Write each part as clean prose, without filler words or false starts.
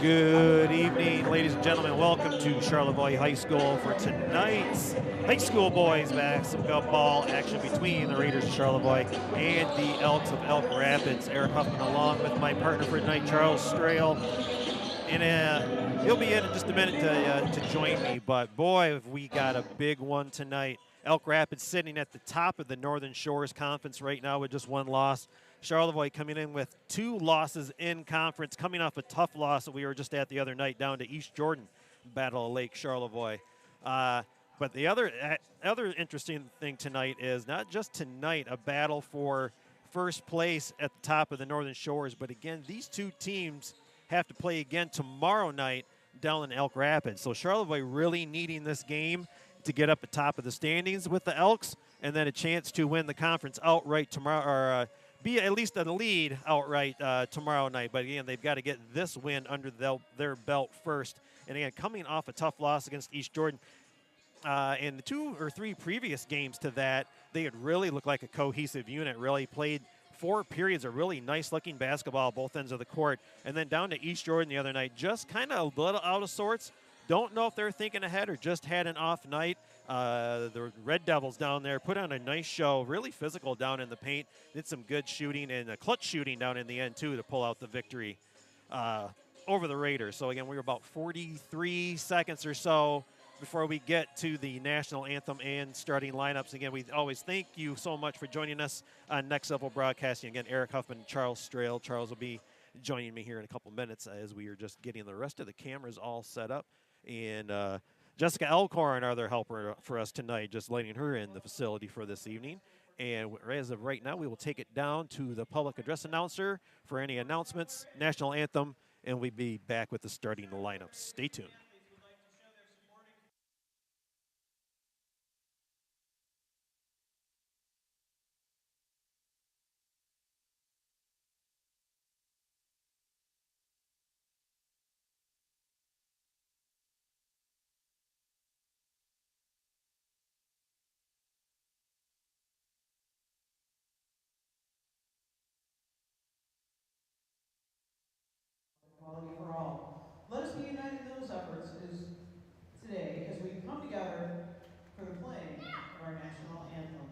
Good evening, ladies and gentlemen. Welcome to Charlevoix High School for tonight's high school boys basketball action between the Rayders of Charlevoix and the Elks of Elk Rapids. Eric Huffman along with my partner for tonight, Charles Strail. And he'll be in just a minute to join me. But boy, have we got a big one tonight. Elk Rapids sitting at the top of the Northern Shores Conference right now with just one loss. Charlevoix coming in with 2 losses in conference, coming off a tough loss that we were just at the other night down to East Jordan, Battle of Lake Charlevoix. But the other interesting thing tonight is not just tonight a battle for first place at the top of the Northern Shores, but again, these 2 teams have to play again tomorrow night down in Elk Rapids. So Charlevoix really needing this game to get up at top of the standings with the Elks, and then a chance to win the conference outright tomorrow, or be at least in the lead outright tomorrow night. But again, they've got to get this win under their belt first. And again, coming off a tough loss against East Jordan, in the 2 or 3 previous games to that, they had really looked like a cohesive unit, really played 4 periods of really nice-looking basketball both ends of the court. And then down to East Jordan the other night, just kind of a little out of sorts. Don't know if they're thinking ahead or just had an off night. The Red Devils down there put on a nice show, really physical down in the paint, did some good shooting and clutch shooting down in the end, too, to pull out the victory over the Raiders. So, again, we were about 43 seconds or so before we get to the national anthem and starting lineups. Again, we always thank you so much for joining us on Next Level Broadcasting. Again, Eric Huffman, Charles Strail. Charles will be joining me here in a couple minutes as we are just getting the rest of the cameras all set up. And Jessica Alcorn, our other helper for us tonight, just letting her in the facility for this evening. And as of right now, we will take it down to the public address announcer for any announcements, national anthem, and we'll be back with the starting lineups. Stay tuned. Equality for all. Let us be united in those efforts today as we come together for the playing of our national anthem.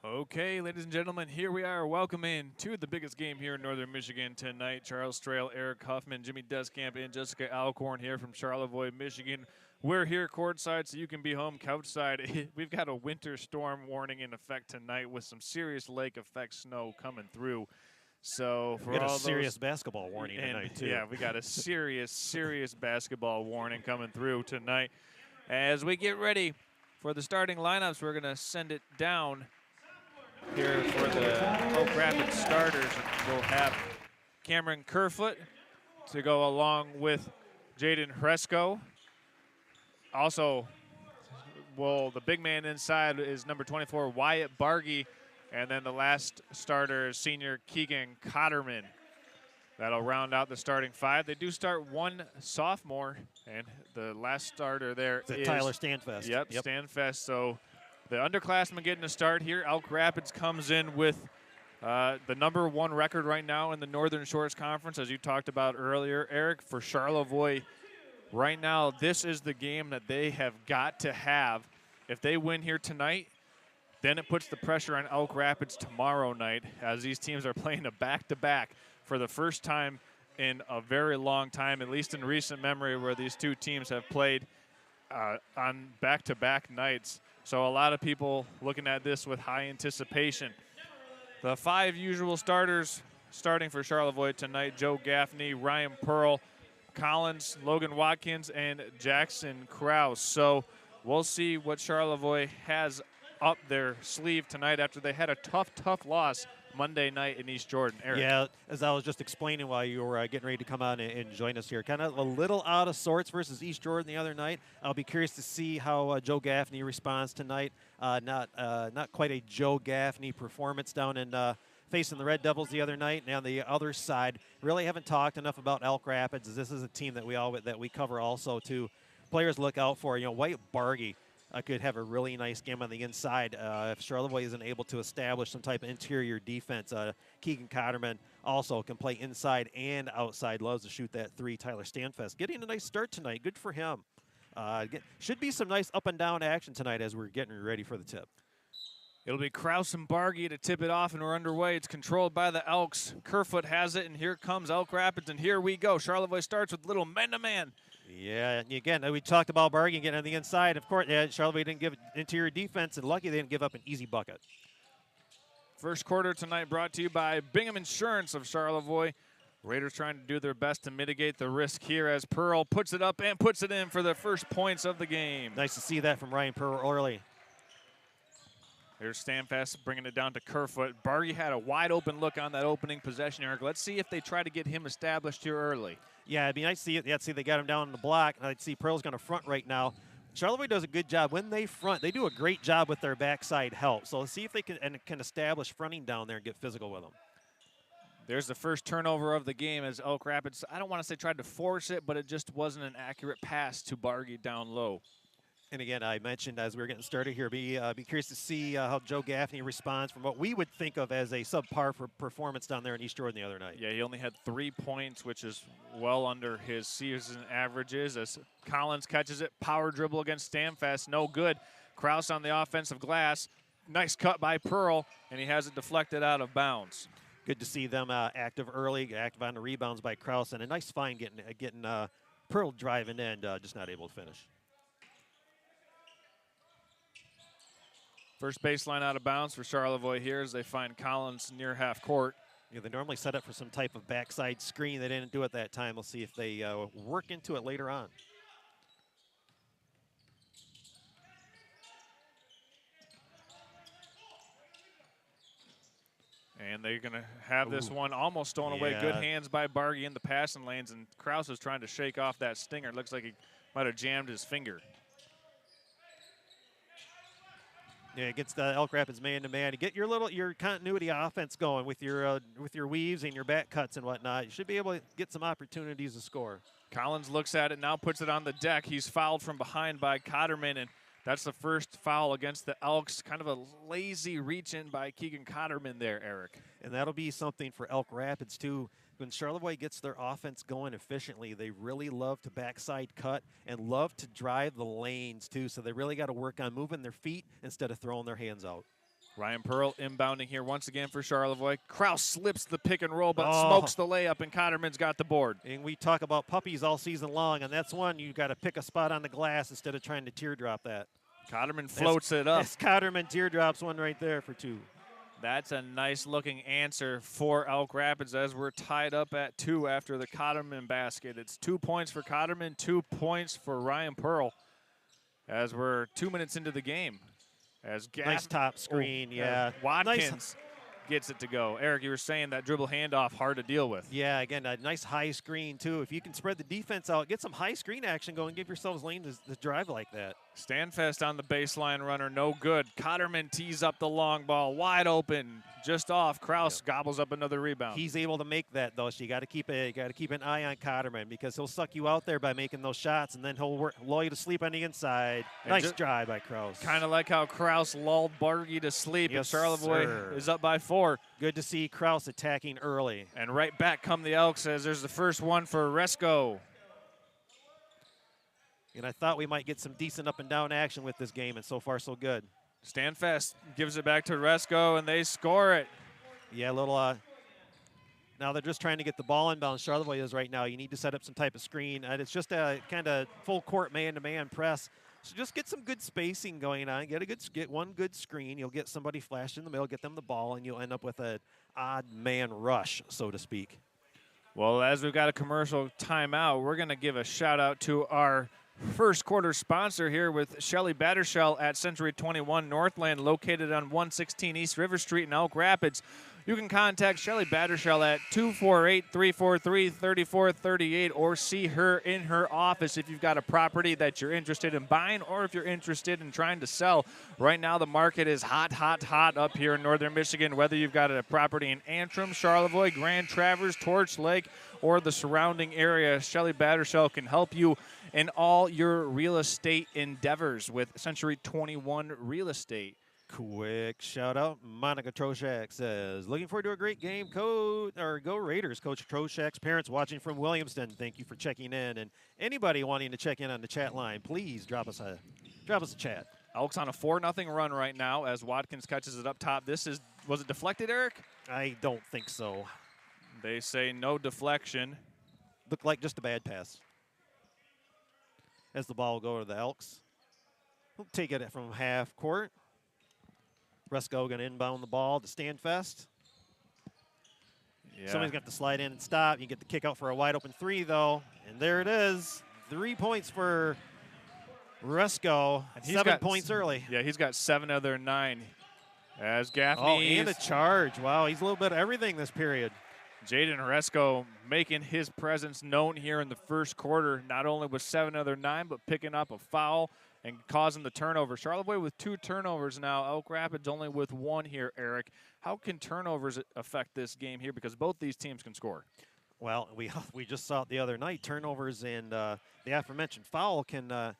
Okay, ladies and gentlemen, here we are. Welcome in to the biggest game here in Northern Michigan tonight. Charles Strail, Eric Huffman, Jimmy Deskamp, and Jessica Alcorn here from Charlevoix, Michigan. We're here courtside so you can be home couchside. We've got a winter storm warning in effect tonight with some serious lake effect snow coming through. So for we got all a serious those, basketball warning tonight, too. Yeah, we got a serious basketball warning coming through tonight. As we get ready for the starting lineups, we're going to send it down here for the Oak Rapids starters. We'll have Cameron Kerfoot to go along with Jaden Hresco. Also, the big man inside is number 24, Wyatt Bargy. And then the last starter is senior Keegan Cotterman. That'll round out the starting 5. They do start one sophomore, and the last starter there is Tyler Stanfest. Yep, Stanfest. So the underclassmen getting a start here. Elk Rapids comes in with the #1 record right now in the Northern Shores Conference, as you talked about earlier, Eric. For Charlevoix, right now, this is the game that they have got to have. If they win here tonight, then it puts the pressure on Elk Rapids tomorrow night, as these teams are playing a back-to-back for the first time in a very long time, at least in recent memory, where these two teams have played on back-to-back nights. So a lot of people looking at this with high anticipation. The 5 usual starters starting for Charlevoix tonight: Joe Gaffney, Ryan Pearl, Collins, Logan Watkins, and Jackson Krause. So we'll see what Charlevoix has up their sleeve tonight after they had a tough loss Monday night in East Jordan. Eric. Yeah, as I was just explaining while you were getting ready to come on and join us here, kind of a little out of sorts versus East Jordan the other night. I'll be curious to see how Joe Gaffney responds tonight. Not quite a Joe Gaffney performance down in facing the Red Devils the other night. And on the other side, really haven't talked enough about Elk Rapids. This is a team that we cover also too. Players look out for. White Bargy could have a really nice game on the inside if Charlevoix isn't able to establish some type of interior defense. Keegan Cotterman also can play inside and outside. Loves to shoot that 3. Tyler Stanfest getting a nice start tonight. Good for him. Should be some nice up and down action tonight as we're getting ready for the tip. It'll be Krause and Bargy to tip it off, and we're underway. It's controlled by the Elks. Kerfoot has it, and here comes Elk Rapids, and here we go. Charlevoix starts with little man-to-man. Yeah, and again, we talked about Bargy getting on the inside. Of course, Charlevoix didn't give interior defense, and lucky they didn't give up an easy bucket. First quarter tonight brought to you by Bingham Insurance of Charlevoix. Raiders trying to do their best to mitigate the risk here as Pearl puts it up and puts it in for the first points of the game. Nice to see that from Ryan Pearl early. Here's Stanfest bringing it down to Kerfoot. Bargy had a wide open look on that opening possession, Eric. Let's see if they try to get him established here early. Yeah, it'd be nice to see it. Yeah, see they got him down on the block. I'd see Pearl's going to front right now. Charlevoix does a good job when they front. They do a great job with their backside help. So let's see if they can establish fronting down there and get physical with them. There's the first turnover of the game as Elk Rapids, I don't want to say tried to force it, but it just wasn't an accurate pass to Bargy down low. And again, I mentioned as we were getting started here, be curious to see how Joe Gaffney responds from what we would think of as a subpar performance down there in East Jordan the other night. Yeah, he only had 3 points, which is well under his season averages. As Collins catches it, power dribble against Stanfest, no good. Krause on the offensive glass, nice cut by Pearl, and he has it deflected out of bounds. Good to see them active early, active on the rebounds by Krause, and a nice find getting Pearl driving in, just not able to finish. First baseline out of bounds for Charlevoix here as they find Collins near half court. Yeah, they normally set up for some type of backside screen. They didn't do it that time. We'll see if they work into it later on. And they're going to have this one almost stolen away. Good hands by Bargy in the passing lanes, and Krause is trying to shake off that stinger. It looks like he might have jammed his finger. Yeah, against the Elk Rapids man-to-man. To get your continuity offense going with your weaves and your back cuts and whatnot, you should be able to get some opportunities to score. Collins looks at it, now puts it on the deck. He's fouled from behind by Cotterman, and that's the first foul against the Elks. Kind of a lazy reach-in by Keegan Cotterman there, Eric. And that'll be something for Elk Rapids, too. When Charlevoix gets their offense going efficiently, they really love to backside cut and love to drive the lanes, too. So they really got to work on moving their feet instead of throwing their hands out. Ryan Pearl inbounding here once again for Charlevoix. Krause slips the pick and roll, but smokes the layup, and Cotterman's got the board. And we talk about puppies all season long, and that's one you got to pick a spot on the glass instead of trying to teardrop that. Cotterman floats it up. That's Cotterman teardrops one right there for 2. That's a nice-looking answer for Elk Rapids as we're tied up at 2 after the Cotterman basket. It's 2 points for Cotterman, 2 points for Ryan Pearl as we're 2 minutes into the game. As nice top screen, Watkins nice. Gets it to go. Eric, you were saying that dribble handoff hard to deal with. Yeah, again, a nice high screen, too. If you can spread the defense out, get some high screen action going, give yourselves lane to drive like that. Standfast on the baseline runner, no good. Cotterman tees up the long ball, wide open, just off. Kraus gobbles up another rebound. He's able to make that though, so you got to keep an eye on Cotterman because he'll suck you out there by making those shots, and then he'll lull you to sleep on the inside. And nice drive by Kraus. Kind of like how Kraus lulled Bargy to sleep, and Charlevoix is up by 4. Good to see Kraus attacking early. And right back come the Elks as there's the first one for Resco. And I thought we might get some decent up and down action with this game, and so far so good. Standfast gives it back to Resco, and they score it. Yeah, a little. Now they're just trying to get the ball inbound. Charlevoix is right now. You need to set up some type of screen, and it's just a kind of full court man-to-man press. So just get some good spacing going on. Get one good screen. You'll get somebody flashed in the middle, get them the ball, and you'll end up with an odd man rush, so to speak. Well, as we've got a commercial timeout, we're going to give a shout out to our first quarter sponsor here with Shelly Battershell at Century 21 Northland, located on 116 East River Street in Elk Rapids. You can contact Shelly Battershell at 248-343-3438 or see her in her office if you've got a property that you're interested in buying or if you're interested in trying to sell. Right now the market is hot, hot, hot up here in northern Michigan, whether you've got a property in Antrim, Charlevoix, Grand Traverse, Torch Lake, or the surrounding area. Shelly Battershell can help you in all your real estate endeavors with Century 21 Real Estate. Quick shout out. Monica Troshak says, looking forward to a great game. Go Raiders. Coach Troshak's parents watching from Williamston. Thank you for checking in. And anybody wanting to check in on the chat line, please drop us a chat. Elks on a 4-0 run right now as Watkins catches it up top. Was it deflected, Eric? I don't think so. They say no deflection. Looked like just a bad pass. As the ball will go to the Elks. We'll take it from half court. Resco going to inbound the ball to Standfest. Yeah. Somebody's got to slide in and stop. You get the kick out for a wide open 3, though. And there it is. 3 points for Resco. 7 points early. Yeah, he's got 7 of their 9. As Gaffney. Oh, and a charge. Wow, he's a little bit of everything this period. Jaden Resco making his presence known here in the first quarter, not only with 7 of their 9, but picking up a foul and causing the turnover. Charlevoix with 2 turnovers now. Elk Rapids only with 1 here, Eric. How can turnovers affect this game here? Because both these teams can score. Well, we just saw it the other night. Turnovers and the aforementioned foul can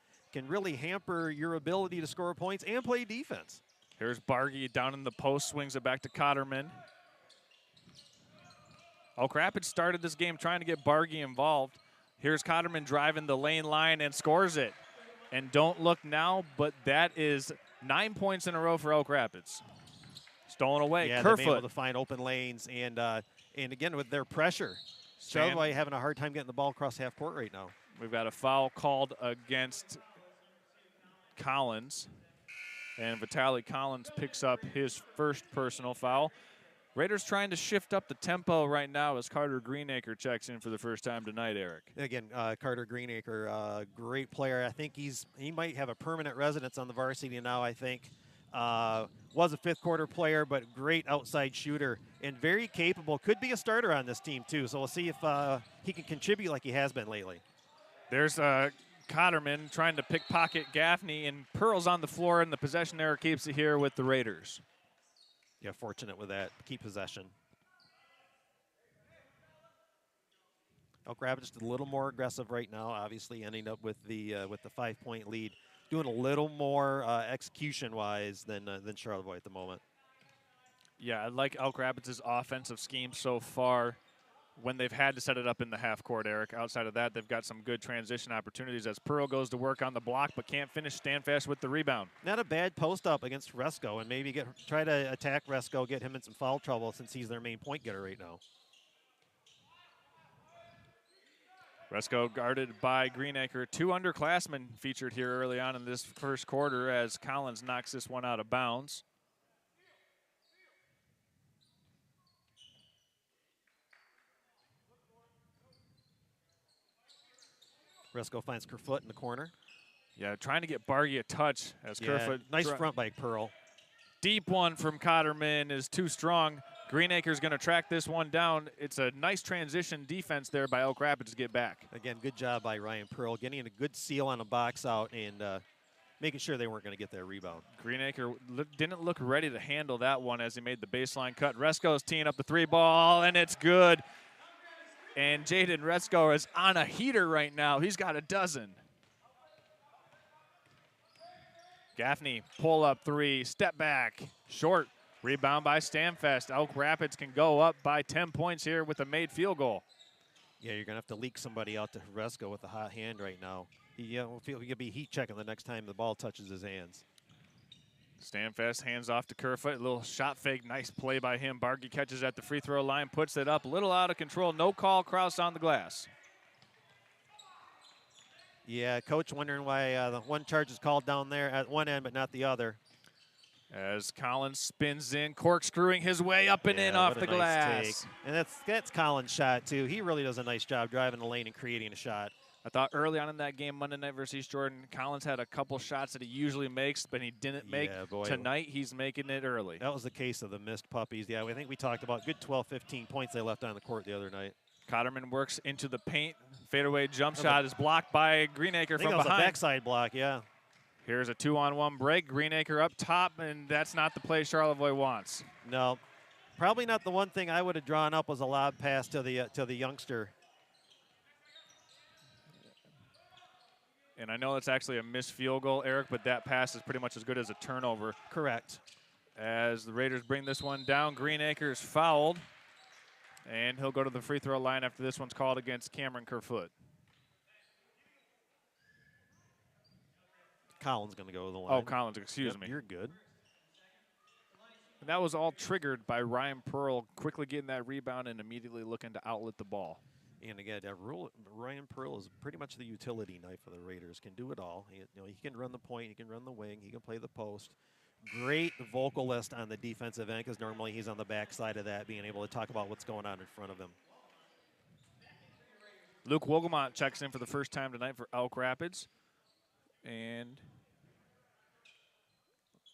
really hamper your ability to score points and play defense. Here's Bargy down in the post, swings it back to Cotterman. Elk Rapids started this game trying to get Bargy involved. Here's Cotterman driving the lane line and scores it. And don't look now, but that is 9 points in a row for Elk Rapids. Stolen away. Yeah, Kerfoot. they're able to find open lanes, and again with their pressure, Charlevoix having a hard time getting the ball across half court right now. We've got a foul called against Collins, and Vitaly Collins picks up his first personal foul. Raiders trying to shift up the tempo right now as Carter Greenacre checks in for the first time tonight, Eric. Again, Carter Greenacre, great player. I think he might have a permanent residence on the varsity now, I think. Was a 5th quarter player, but great outside shooter and very capable. Could be a starter on this team, too. So we'll see if he can contribute like he has been lately. There's Cotterman trying to pickpocket Gaffney, and Pearl's on the floor, and the possession error keeps it here with the Raiders. Yeah, fortunate with that. Keep possession. Elk Rapids just a little more aggressive right now, obviously ending up with the 5-point lead. Doing a little more execution-wise than Charlevoix at the moment. Yeah, I like Elk Rapids' offensive scheme so far when they've had to set it up in the half court, Eric. Outside of that, they've got some good transition opportunities as Pearl goes to work on the block but can't finish. Standfast with the rebound. Not a bad post-up against Resco, and maybe try to attack Resco, get him in some foul trouble since he's their main point getter right now. Resco guarded by Greenacre. 2 underclassmen featured here early on in this first quarter as Collins knocks this one out of bounds. Resco finds Kerfoot in the corner. Yeah, trying to get Bargy a touch as Kerfoot. Nice front by Pearl. Deep one from Cotterman is too strong. Greenacre's going to track this one down. It's a nice transition defense there by Elk Rapids to get back. Again, good job by Ryan Pearl, getting a good seal on a box out and making sure they weren't going to get that rebound. Greenacre didn't look ready to handle that one as he made the baseline cut. Resko's teeing up the 3-ball, and it's good. And Jaden Resko is on a heater right now. He's got a dozen. Gaffney, pull-up 3, step back, short. Rebound by Stamfest. Elk Rapids can go up by 10 points here with a made field goal. Yeah, you're going to have to leak somebody out to Resko with a hot hand right now. He will feel he could be heat checking the next time the ball touches his hands. Stamfest hands off to Kerfoot. A little shot fake. Nice play by him. Bargy catches at the free throw line, puts it up. A little out of control. No call. Kraus on the glass. Yeah, coach wondering why the one charge is called down there at one end but not the other. As Collins spins in, corkscrewing his way up and in off the glass. Take. And that's Collins' shot, too. He really does a nice job driving the lane and creating a shot. I thought early on in that game, Monday night versus East Jordan, Collins had a couple shots that he usually makes, but he didn't make. Boy. Tonight, he's making it early. That was the case of the missed puppies. Yeah, I think we talked about good 12, 15 points they left on the court the other night. Cotterman works into the paint. Fadeaway jump shot is blocked by Greenacre from behind. That was a backside block, yeah. Here's a 2-on-1 break. Greenacre up top, and that's not the play Charlevoix wants. No, probably not. The one thing I would have drawn up was a lob pass to the youngster. And I know it's actually a missed field goal, Eric, but that pass is pretty much as good as a turnover. Correct. As the Raiders bring this one down, Greenacre's fouled, and he'll go to the free throw line after this one's called against Cameron Kerfoot. Collins going to go to the line. Oh, Collins, excuse me. You're good. And that was all triggered by Ryan Pearl quickly getting that rebound and immediately looking to outlet the ball. And again, Ryan Pearl is pretty much the utility knife for the Raiders. Can do it all. He can run the point, he can run the wing, he can play the post. Great vocalist on the defensive end because normally he's on the backside of that, being able to talk about what's going on in front of him. Luke Wogelmont checks in for the first time tonight for Elk Rapids. And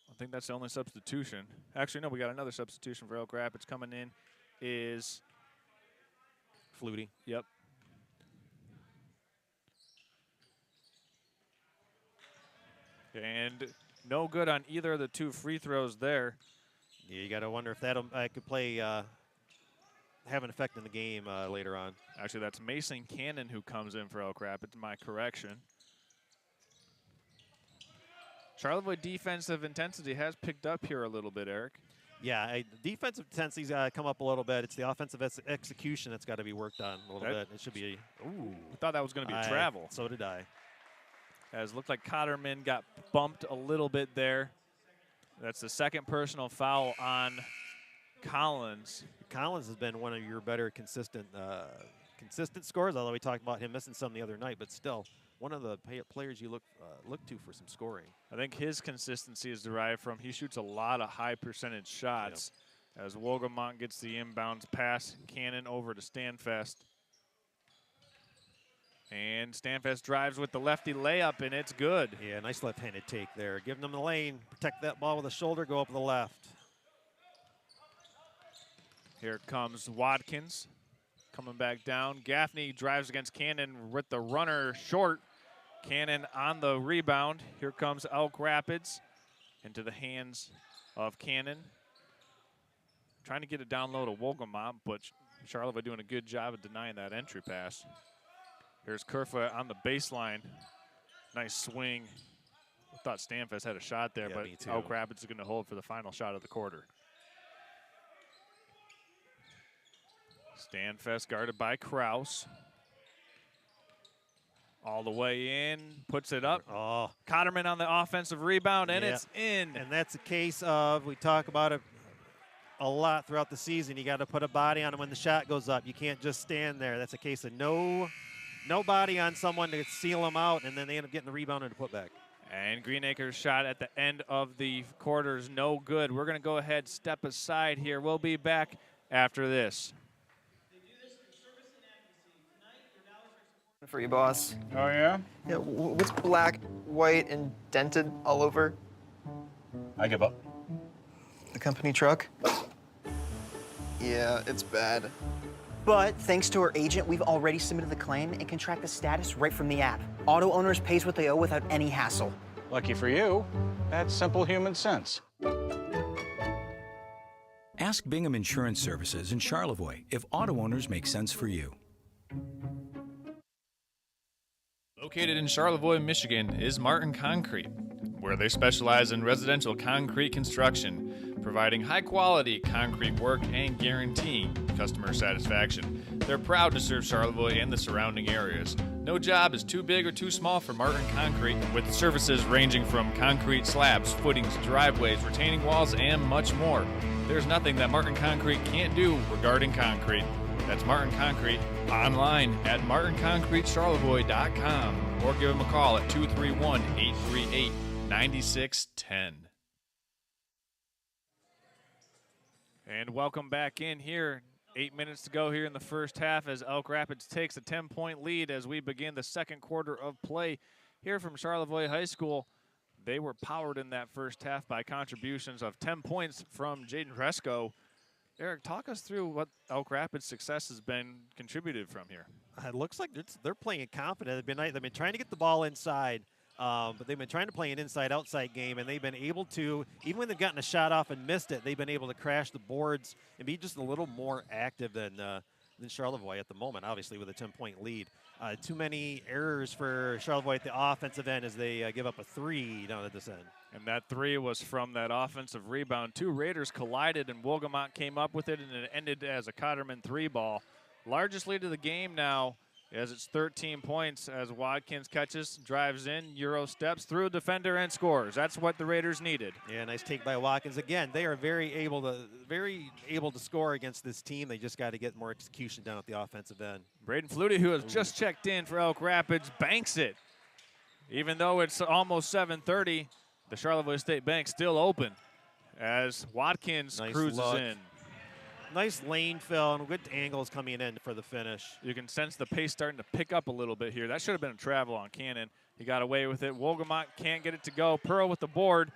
I think that's the only substitution. Actually, no, we got another substitution for Elk Rapids coming in is Flutie. Yep. And no good on either of the two free throws there. Yeah, you got to wonder if that could play, have an effect in the game later on. Actually, that's Mason Cannon who comes in for Elk Rapids, my correction. Charlevoix defensive intensity has picked up here a little bit, Eric. Yeah, defensive intensity's got to come up a little bit. It's the offensive execution that's got to be worked on a little bit. It should be ooh. I thought that was going to be a travel. So did I. As it looked like Cotterman got bumped a little bit there. That's the second personal foul on Collins. Collins has been one of your better consistent scores, although we talked about him missing some the other night, but still one of the players you look to for some scoring. I think his consistency is derived from he shoots a lot of high percentage shots. Yep. As Wogelmont gets the inbounds pass, Cannon over to Stanfest. And Stanfest drives with the lefty layup, and it's good. Yeah, nice left-handed take there. Giving them the lane, protect that ball with a shoulder, go up the left. Here comes Watkins coming back down. Gaffney drives against Cannon with the runner short. Cannon on the rebound. Here comes Elk Rapids into the hands of Cannon. Trying to get it down low to Wogelmont, but Charlevoix doing a good job of denying that entry pass. Here's Kerfoot on the baseline. Nice swing. I thought Stanfest had a shot there, but Elk Rapids is going to hold for the final shot of the quarter. Stanfest guarded by Kraus. All the way in, puts it up. Oh. Cotterman on the offensive rebound, and it's in. And that's a case of, we talk about it a lot throughout the season, you got to put a body on him when the shot goes up. You can't just stand there. That's a case of no body on someone to seal them out, and then they end up getting the rebound and the putback. And Greenacre's shot at the end of the quarter is no good. We're going to go ahead, step aside here. We'll be back after this. For you, boss. Oh, yeah? Yeah, what's black, white, and dented all over? I give up. The company truck? Yeah, it's bad. But thanks to our agent, we've already submitted the claim and can track the status right from the app. Auto owners pays what they owe without any hassle. Lucky for you, that's simple human sense. Ask Bingham Insurance Services in Charlevoix if auto owners make sense for you. Located in Charlevoix, Michigan, is Martin Concrete, where they specialize in residential concrete construction, providing high-quality concrete work and guaranteeing customer satisfaction. They're proud to serve Charlevoix and the surrounding areas. No job is too big or too small for Martin Concrete, with services ranging from concrete slabs, footings, driveways, retaining walls, and much more. There's nothing that Martin Concrete can't do regarding concrete. That's Martin Concrete, online at martinconcretecharlevoix.com or give them a call at 231-838-9610. And welcome back in here. 8 minutes to go here in the first half as Elk Rapids takes a 10-point lead as we begin the second quarter of play here from Charlevoix High School. They were powered in that first half by contributions of 10 points from Jaden Fresco. Eric, talk us through what Elk Rapids' success has been contributed from here. It looks like they're playing confident. They've been trying to get the ball inside, but they've been trying to play an inside-outside game, and they've been able to, even when they've gotten a shot off and missed it, they've been able to crash the boards and be just a little more active than Charlevoix at the moment, obviously with a 10-point lead. Too many errors for Charlevoix at the offensive end as they give up a 3 down at this end. And that 3 was from that offensive rebound. 2 Raiders collided, and Wolgamott came up with it, and it ended as a Cotterman 3 ball. Largest lead of the game now as it's 13 points as Watkins catches, drives in, Euro steps through a defender and scores. That's what the Raiders needed. Yeah, nice take by Watkins. Again, they are very able to score against this team. They just got to get more execution down at the offensive end. Braden Flutie, who has just checked in for Elk Rapids, banks it. Even though it's almost 7:30, the Charlevoix State Bank still open as Watkins cruises in. Nice lane fill and good angles coming in for the finish. You can sense the pace starting to pick up a little bit here. That should have been a travel on Cannon. He got away with it. Wolgamott can't get it to go. Pearl with the board.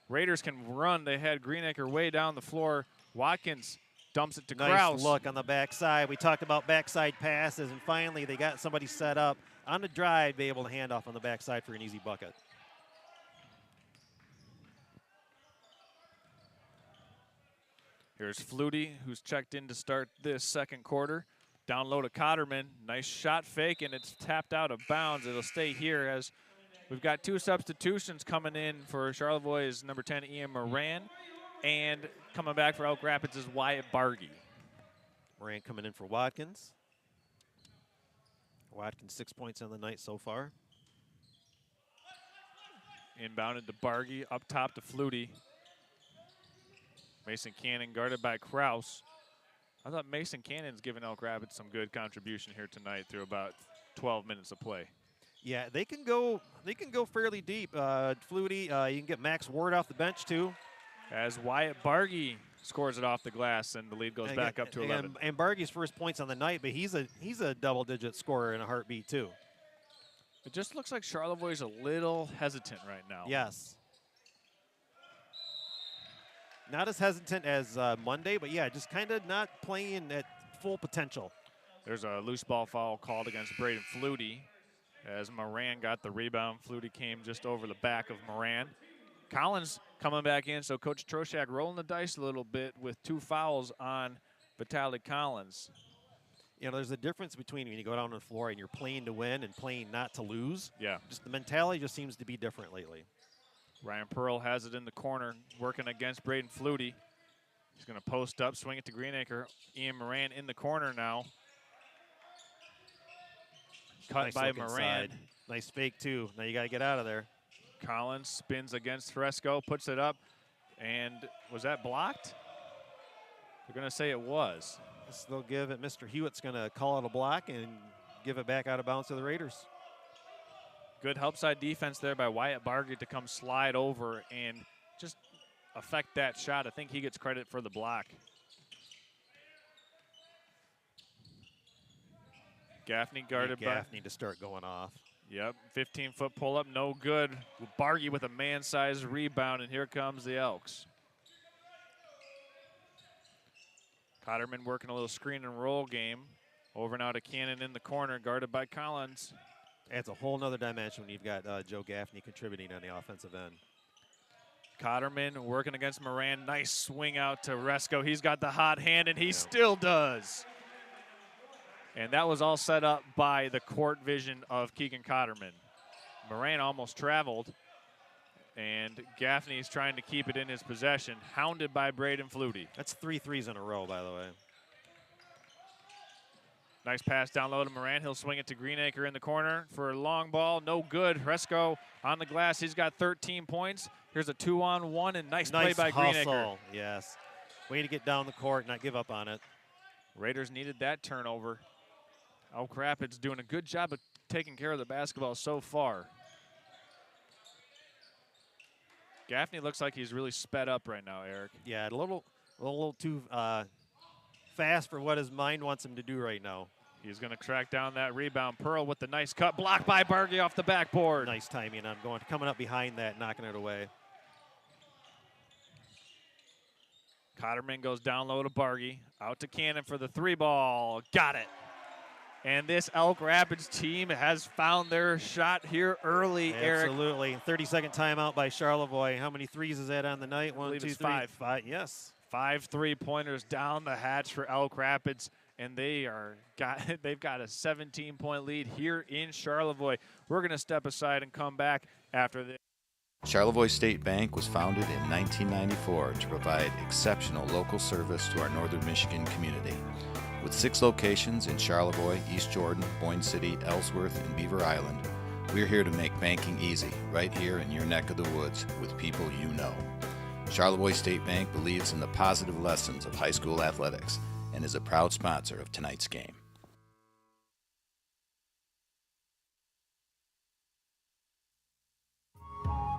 Raiders can run. They had Greenacre way down the floor. Watkins dumps it to Kraus. Nice look on the backside. We talked about backside passes, and finally they got somebody set up on the drive, be able to hand off on the backside for an easy bucket. Here's Flutie, who's checked in to start this second quarter. Down low to Cotterman. Nice shot fake, and it's tapped out of bounds. It'll stay here as we've got 2 substitutions coming in for Charlevoix's number 10, Ian Moran. And coming back for Elk Rapids is Wyatt Bargy. Moran coming in for Watkins. Watkins 6 points on the night so far. Inbounded to Bargy, up top to Flutie. Mason Cannon guarded by Kraus. I thought Mason Cannon's given Elk Rapids some good contribution here tonight through about 12 minutes of play. Yeah, they can go fairly deep. Flutie, you can get Max Ward off the bench too. As Wyatt Bargy scores it off the glass, and the lead goes back up to 11. And Bargy's first points on the night, but he's a double-digit scorer in a heartbeat too. It just looks like Charlevoix is a little hesitant right now. Yes. Not as hesitant as Monday, but yeah, just kind of not playing at full potential. There's a loose ball foul called against Braden Flutie as Moran got the rebound. Flutie came just over the back of Moran. Collins coming back in, so Coach Troshak rolling the dice a little bit with 2 fouls on Vitaly Collins. You know, there's a difference between when you go down on the floor and you're playing to win and playing not to lose. Yeah. Just the mentality just seems to be different lately. Ryan Pearl has it in the corner, working against Braden Flutie. He's going to post up, swing it to Greenacre. Ian Moran in the corner now. Cut Nice by look Moran. inside. Nice fake, too. Now you got to get out of there. Collins spins against Fresco, puts it up, and was that blocked? They're going to say it was. They'll give it. Mr. Hewitt's going to call it a block and give it back out of bounds to the Raiders. Good help side defense there by Wyatt Bargy to come slide over and just affect that shot. I think he gets credit for the block. Gaffney guarded by Gaffney to start going off. Yep, 15-foot pull-up, no good. Bargy with a man-sized rebound, and here comes the Elks. Cotterman working a little screen and roll game. Over now to Cannon in the corner, guarded by Collins. Adds a whole nother dimension when you've got Joe Gaffney contributing on the offensive end. Cotterman working against Moran. Nice swing out to Resco. He's got the hot hand, and he still does. And that was all set up by the court vision of Keegan Cotterman. Moran almost traveled, and Gaffney's trying to keep it in his possession, hounded by Braden Flutie. That's 3 threes in a row, by the way. Nice pass down low to Moran. He'll swing it to Greenacre in the corner for a long ball. No good. Resco on the glass. He's got 13 points. Here's a 2-on-1 and nice play by hustle. Greenacre. Yes. Way to get down the court, not give up on it. Raiders needed that turnover. Elk Rapids doing a good job of taking care of the basketball so far. Gaffney looks like he's really sped up right now, Eric. Yeah, a little too fast for what his mind wants him to do right now. He's going to track down that rebound. Pearl with the nice cut. Blocked by Bargy off the backboard. Nice timing on coming up behind that, knocking it away. Cotterman goes down low to Bargy. Out to Cannon for the 3 ball. Got it. And this Elk Rapids team has found their shot here early, Eric. Absolutely. 30-second timeout by Charlevoix. How many threes is that on the night? 1, 2, 3. 5. 5, yes. 5 3-pointers down the hatch for Elk Rapids, and they've got a 17-point lead here in Charlevoix. We're going to step aside and come back after this. Charlevoix State Bank was founded in 1994 to provide exceptional local service to our northern Michigan community. With 6 locations in Charlevoix, East Jordan, Boyne City, Ellsworth, and Beaver Island, we're here to make banking easy, right here in your neck of the woods with people you know. Charlevoix State Bank believes in the positive lessons of high school athletics and is a proud sponsor of tonight's game.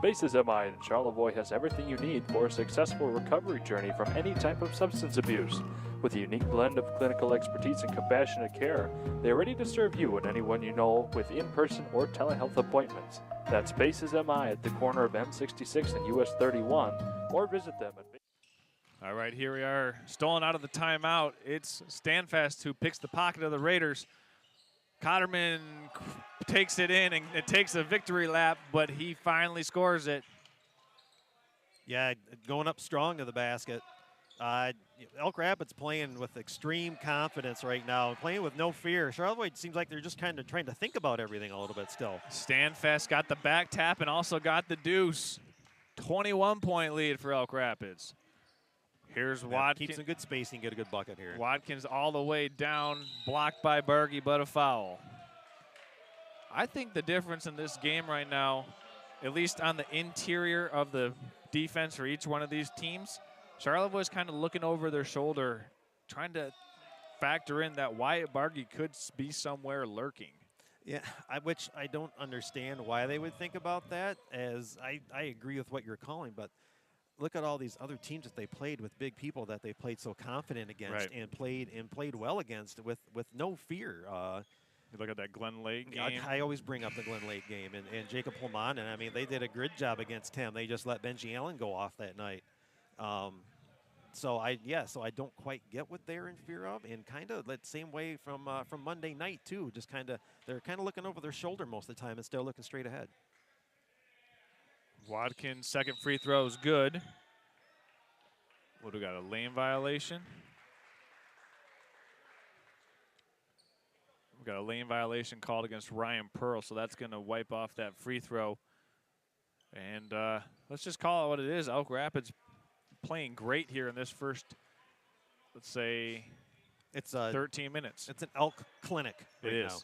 Bases MI in Charlevoix has everything you need for a successful recovery journey from any type of substance abuse. With a unique blend of clinical expertise and compassionate care, they are ready to serve you and anyone you know with in-person or telehealth appointments. That's Bases MI at the corner of M66 and US 31, or visit them at... All right, here we are, stolen out of the timeout. It's Standfast who picks the pocket of the Raiders. Cotterman takes it in, and it takes a victory lap, but he finally scores it. Yeah, going up strong to the basket. Elk Rapids playing with extreme confidence right now, playing with no fear. Charlevoix seems like they're just kind of trying to think about everything a little bit still. Standfast got the back tap and also got the deuce. 21-point lead for Elk Rapids. Here's Watkins. Keep some good spacing, get a good bucket here. Watkins all the way down, blocked by Bargy, but a foul. I think the difference in this game right now, at least on the interior of the defense for each one of these teams, Charlevoix is kind of looking over their shoulder, trying to factor in that Wyatt Bargy could be somewhere lurking. Yeah, which I don't understand why they would think about that, as I agree with what you're calling, but look at all these other teams that they played with big people that they played so confident against, and played well against with no fear. You look at that Glen Lake game. I always bring up the Glen Lake game and Jacob Holman, and I mean they did a good job against him. They just let Benji Allen go off that night. So I don't quite get what they're in fear of, and kind of that same way from Monday night too. Just they're kind of looking over their shoulder most of the time instead of looking straight ahead. Watkins' second free throw is good. What do we got, a lane violation? We've got a lane violation called against Ryan Pearl, so that's going to wipe off that free throw. And let's just call it what it is. Elk Rapids playing great here in this first, let's say, it's 13 minutes. It's an Elk clinic right It is. now.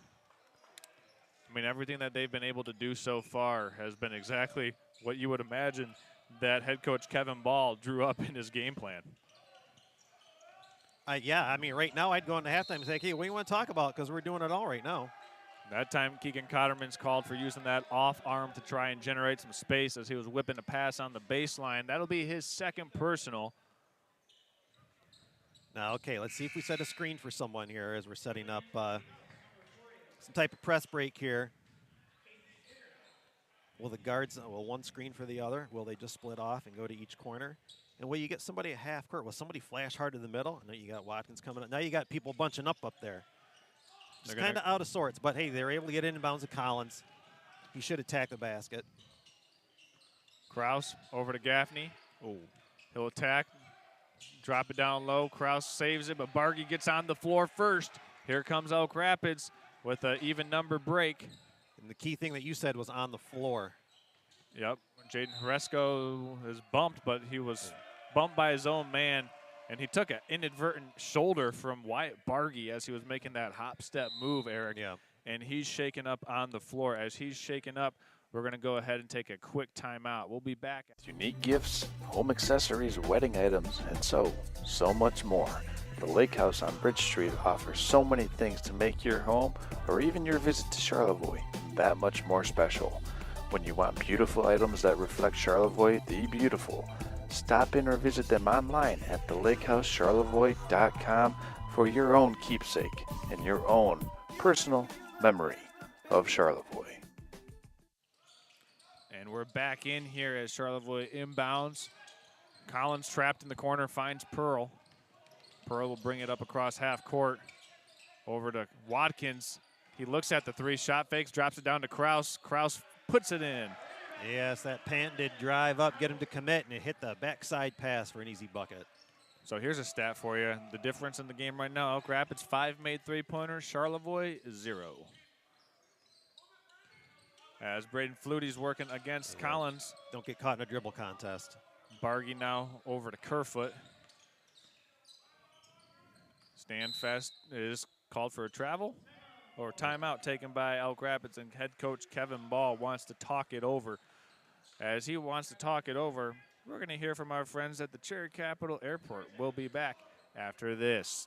I mean, everything that they've been able to do so far has been exactly what you would imagine that head coach Kevin Ball drew up in his game plan. Yeah, I mean, right now I'd go into halftime and say, hey, what do you want to talk about? Because we're doing it all right now. That time, Keegan Cotterman's called for using that off arm to try and generate some space as he was whipping a pass on the baseline. That'll be his second personal. Now, okay, let's see if we set a screen for someone here as we're setting up some type of press break here. Will the guards, will one screen for the other? Will they just split off and go to each corner? And will you get somebody at half court? Will somebody flash hard in the middle? Now you got Watkins coming up. Now you got people bunching up there. It's kind of out of sorts, but hey, they're able to get in bounds of Collins. He should attack the basket. Kraus over to Gaffney. Oh, he'll attack, drop it down low. Kraus saves it, but Bargy gets on the floor first. Here comes Elk Rapids with an even number break. And the key thing that you said was on the floor. Yep, Jaden Horesco is bumped, but he was bumped by his own man, and he took an inadvertent shoulder from Wyatt Bargy as he was making that hop step move, Eric. Yeah. And he's shaken up on the floor. As he's shaken up, we're going to go ahead and take a quick timeout. We'll be back. Unique gifts, home accessories, wedding items, and so much more. The Lake House on Bridge Street offers so many things to make your home or even your visit to Charlevoix that much more special. When you want beautiful items that reflect Charlevoix the beautiful, stop in or visit them online at thelakehouseCharlevoix.com for your own keepsake and your own personal memory of Charlevoix. And we're back in here as Charlevoix inbounds. Collins trapped in the corner, finds Pearl. Pearl will bring it up across half court over to Watkins. He looks at the three, shot fakes, drops it down to Kraus. Kraus puts it in. Yes, that pant did drive up, get him to commit, and it hit the backside pass for an easy bucket. So here's a stat for you. The difference in the game right now, Elk Rapids 5 made three-pointers, Charlevoix 0. As Braden Flutie's working against Collins. Don't get caught in a dribble contest. Bargy now over to Kerfoot. Standfast is called for a travel or timeout taken by Elk Rapids, and head coach Kevin Ball wants to talk it over. As he wants to talk it over, we're going to hear from our friends at the Cherry Capital Airport. We'll be back after this.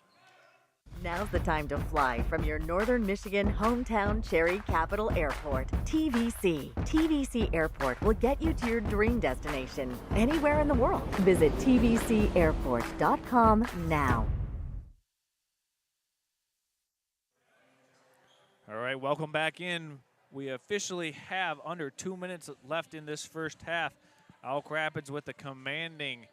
Now's the time to fly from your Northern Michigan hometown Cherry Capital Airport. TVC. TVC Airport will get you to your dream destination anywhere in the world. Visit tvcairport.com now. All right, welcome back in. We officially have under 2 minutes left in this first half. Elk Rapids with a commanding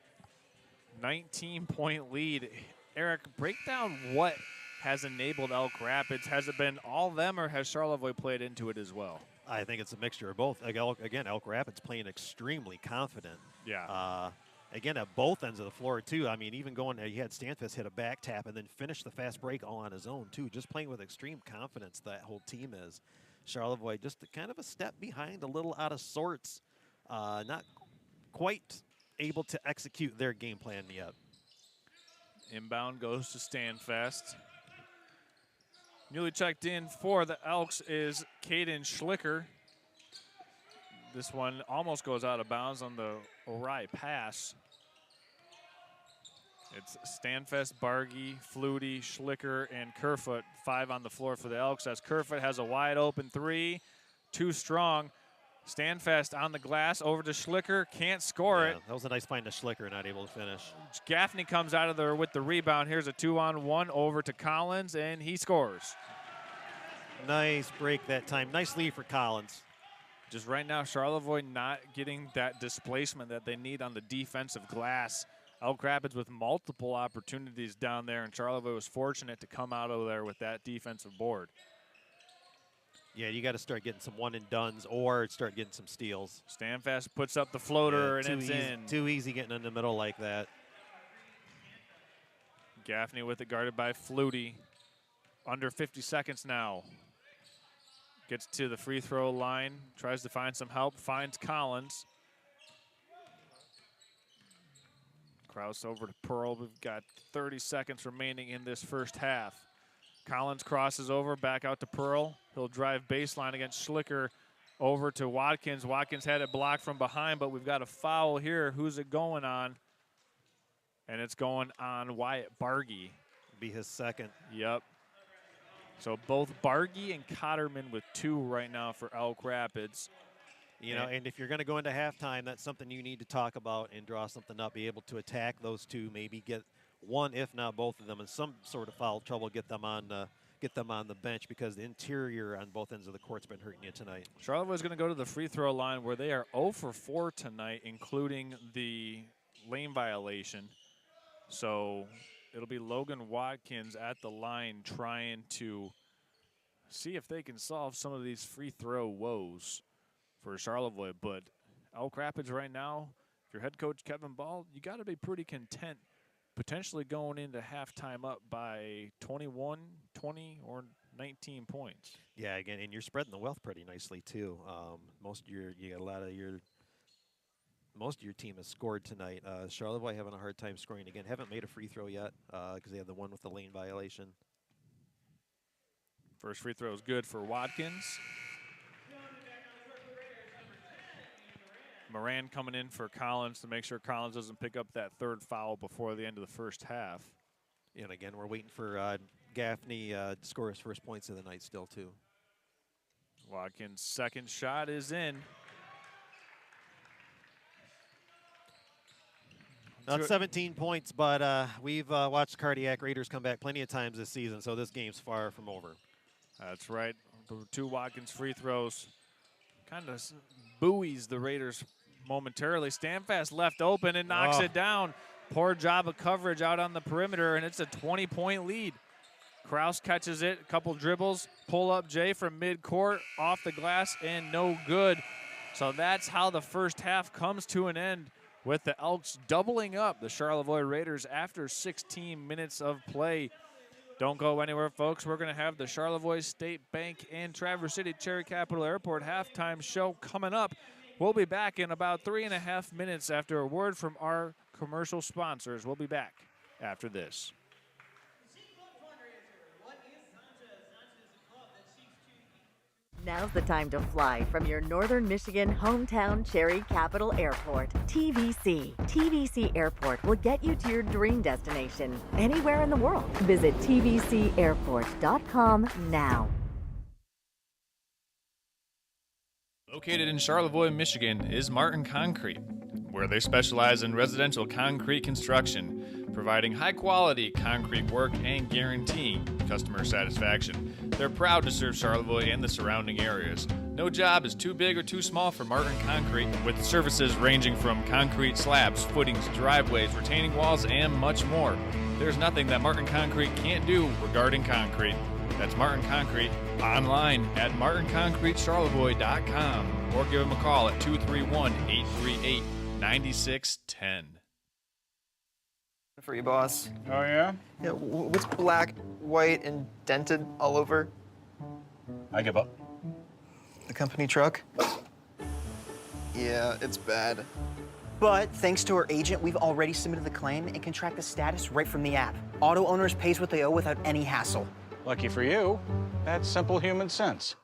19-point lead. Eric, break down what has enabled Elk Rapids. Has it been all them, or has Charlevoix played into it as well? I think it's a mixture of both. Again, Elk Rapids playing extremely confident. Yeah. Again, at both ends of the floor, too. I mean, even going, you had Stanfist hit a back tap and then finish the fast break all on his own, too. Just playing with extreme confidence, that whole team is. Charlevoix just kind of a step behind, a little out of sorts. Not quite able to execute their game plan yet. Inbound goes to Standfast. Newly checked in for the Elks is Caden Schlicker. This one almost goes out of bounds on the awry pass. It's Stanfest, Bargy, Flutie, Schlicker, and Kerfoot. 5 on the floor for the Elks as Kerfoot has a wide open three. Too strong. Stanfest on the glass, over to Schlicker, can't score it. That was a nice find to Schlicker, not able to finish. Gaffney comes out of there with the rebound. Here's a 2-on-1 over to Collins, and he scores. Nice break that time. Nice lead for Collins. Just right now, Charlevoix not getting that displacement that they need on the defensive glass. Elk Rapids with multiple opportunities down there, and Charlevoix was fortunate to come out of there with that defensive board. Yeah, you got to start getting some one-and-dones or start getting some steals. Standfast puts up the floater, and it's in. Too easy getting in the middle like that. Gaffney with it guarded by Flutie. Under 50 seconds now. Gets to the free throw line, tries to find some help, finds Collins. Kraus over to Pearl. We've got 30 seconds remaining in this first half. Collins crosses over, back out to Pearl. He'll drive baseline against Schlicker over to Watkins. Watkins had it blocked from behind, but we've got a foul here. Who's it going on? And it's going on Wyatt Bargy. Be his second. Yep. So both Bargy and Cotterman with 2 right now for Elk Rapids. You know, and if you're going to go into halftime, that's something you need to talk about and draw something up, be able to attack those 2, maybe get one, if not both of them, in some sort of foul trouble, get them on the bench, because the interior on both ends of the court's been hurting you tonight. Charlevoix is going to go to the free throw line where they are 0 for 4 tonight, including the lane violation. So it'll be Logan Watkins at the line trying to see if they can solve some of these free throw woes for Charlevoix. But Elk Rapids right now, if you're head coach Kevin Ball, you got to be pretty content potentially going into halftime up by 21, 20, or 19 points. Yeah, again, and you're spreading the wealth pretty nicely too. Most of your team has scored tonight. Charlevoix having a hard time scoring again. Haven't made a free throw yet because they have the one with the lane violation. First free throw is good for Watkins. Moran coming in for Collins to make sure Collins doesn't pick up that third foul before the end of the first half. And again, we're waiting for Gaffney to score his first points of the night still too. Watkins' second shot is in. Not 17 points, but we've watched Cardiac Raiders come back plenty of times this season, so this game's far from over. That's right. The two Watkins free throws kind of buoys the Raiders momentarily. Standfast left open and knocks it down. Poor job of coverage out on the perimeter, and it's a 20-point lead. Kraus catches it, a couple dribbles, pull up Jay from midcourt, off the glass, and no good. So that's how the first half comes to an end, with the Elks doubling up the Charlevoix Raiders after 16 minutes of play. Don't go anywhere, folks. We're going to have the Charlevoix State Bank and Traverse City Cherry Capital Airport halftime show coming up. We'll be back in about 3.5 minutes after a word from our commercial sponsors. We'll be back after this. Now's the time to fly from your Northern Michigan hometown Cherry Capital Airport. TVC. TVC Airport will get you to your dream destination anywhere in the world. Visit tvcairport.com now. Located in Charlevoix, Michigan, is Martin Concrete, where they specialize in residential concrete construction, providing high-quality concrete work and guaranteeing customer satisfaction. They're proud to serve Charlevoix and the surrounding areas. No job is too big or too small for Martin Concrete, with services ranging from concrete slabs, footings, driveways, retaining walls, and much more. There's nothing that Martin Concrete can't do regarding concrete. That's Martin Concrete, online at martinconcretecharlevoix.com, or give them a call at 231-838-9610. For you, boss. Oh, yeah? Yeah, what's black, white, and dented all over? I give up. The company truck? Yeah, it's bad. But thanks to our agent, we've already submitted the claim and can track the status right from the app. Auto owners pays what they owe without any hassle. Lucky for you, that's simple human sense.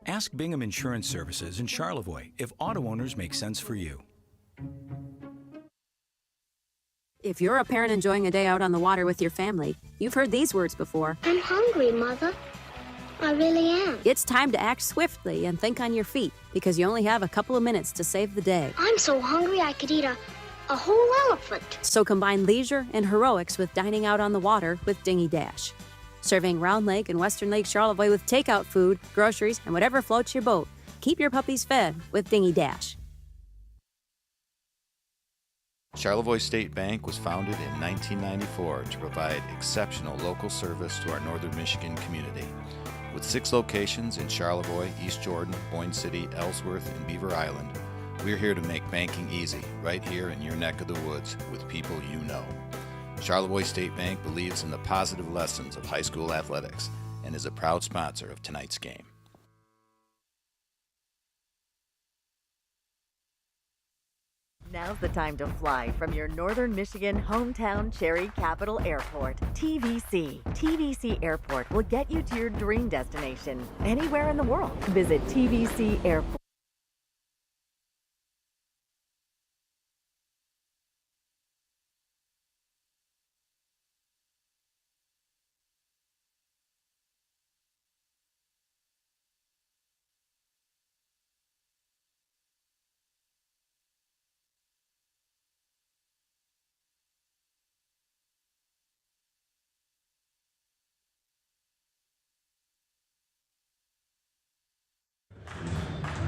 Ask Bingham Insurance Services in Charlevoix if auto owners make sense for you. If you're a parent enjoying a day out on the water with your family, you've heard these words before. I'm hungry, Mother. I really am. It's time to act swiftly and think on your feet, because you only have a couple of minutes to save the day. I'm so hungry I could eat a whole elephant. So combine leisure and heroics with dining out on the water with Dingy Dash. Serving Round Lake and Western Lake Charlevoix with takeout food, groceries, and whatever floats your boat. Keep your puppies fed with Dingy Dash. Charlevoix State Bank was founded in 1994 to provide exceptional local service to our northern Michigan community. With 6 locations in Charlevoix, East Jordan, Boyne City, Ellsworth, and Beaver Island, we're here to make banking easy, right here in your neck of the woods with people you know. Charlevoix State Bank believes in the positive lessons of high school athletics and is a proud sponsor of tonight's game. Now's the time to fly from your Northern Michigan hometown Cherry Capital Airport. TVC. TVC Airport will get you to your dream destination anywhere in the world. Visit TVC Airport.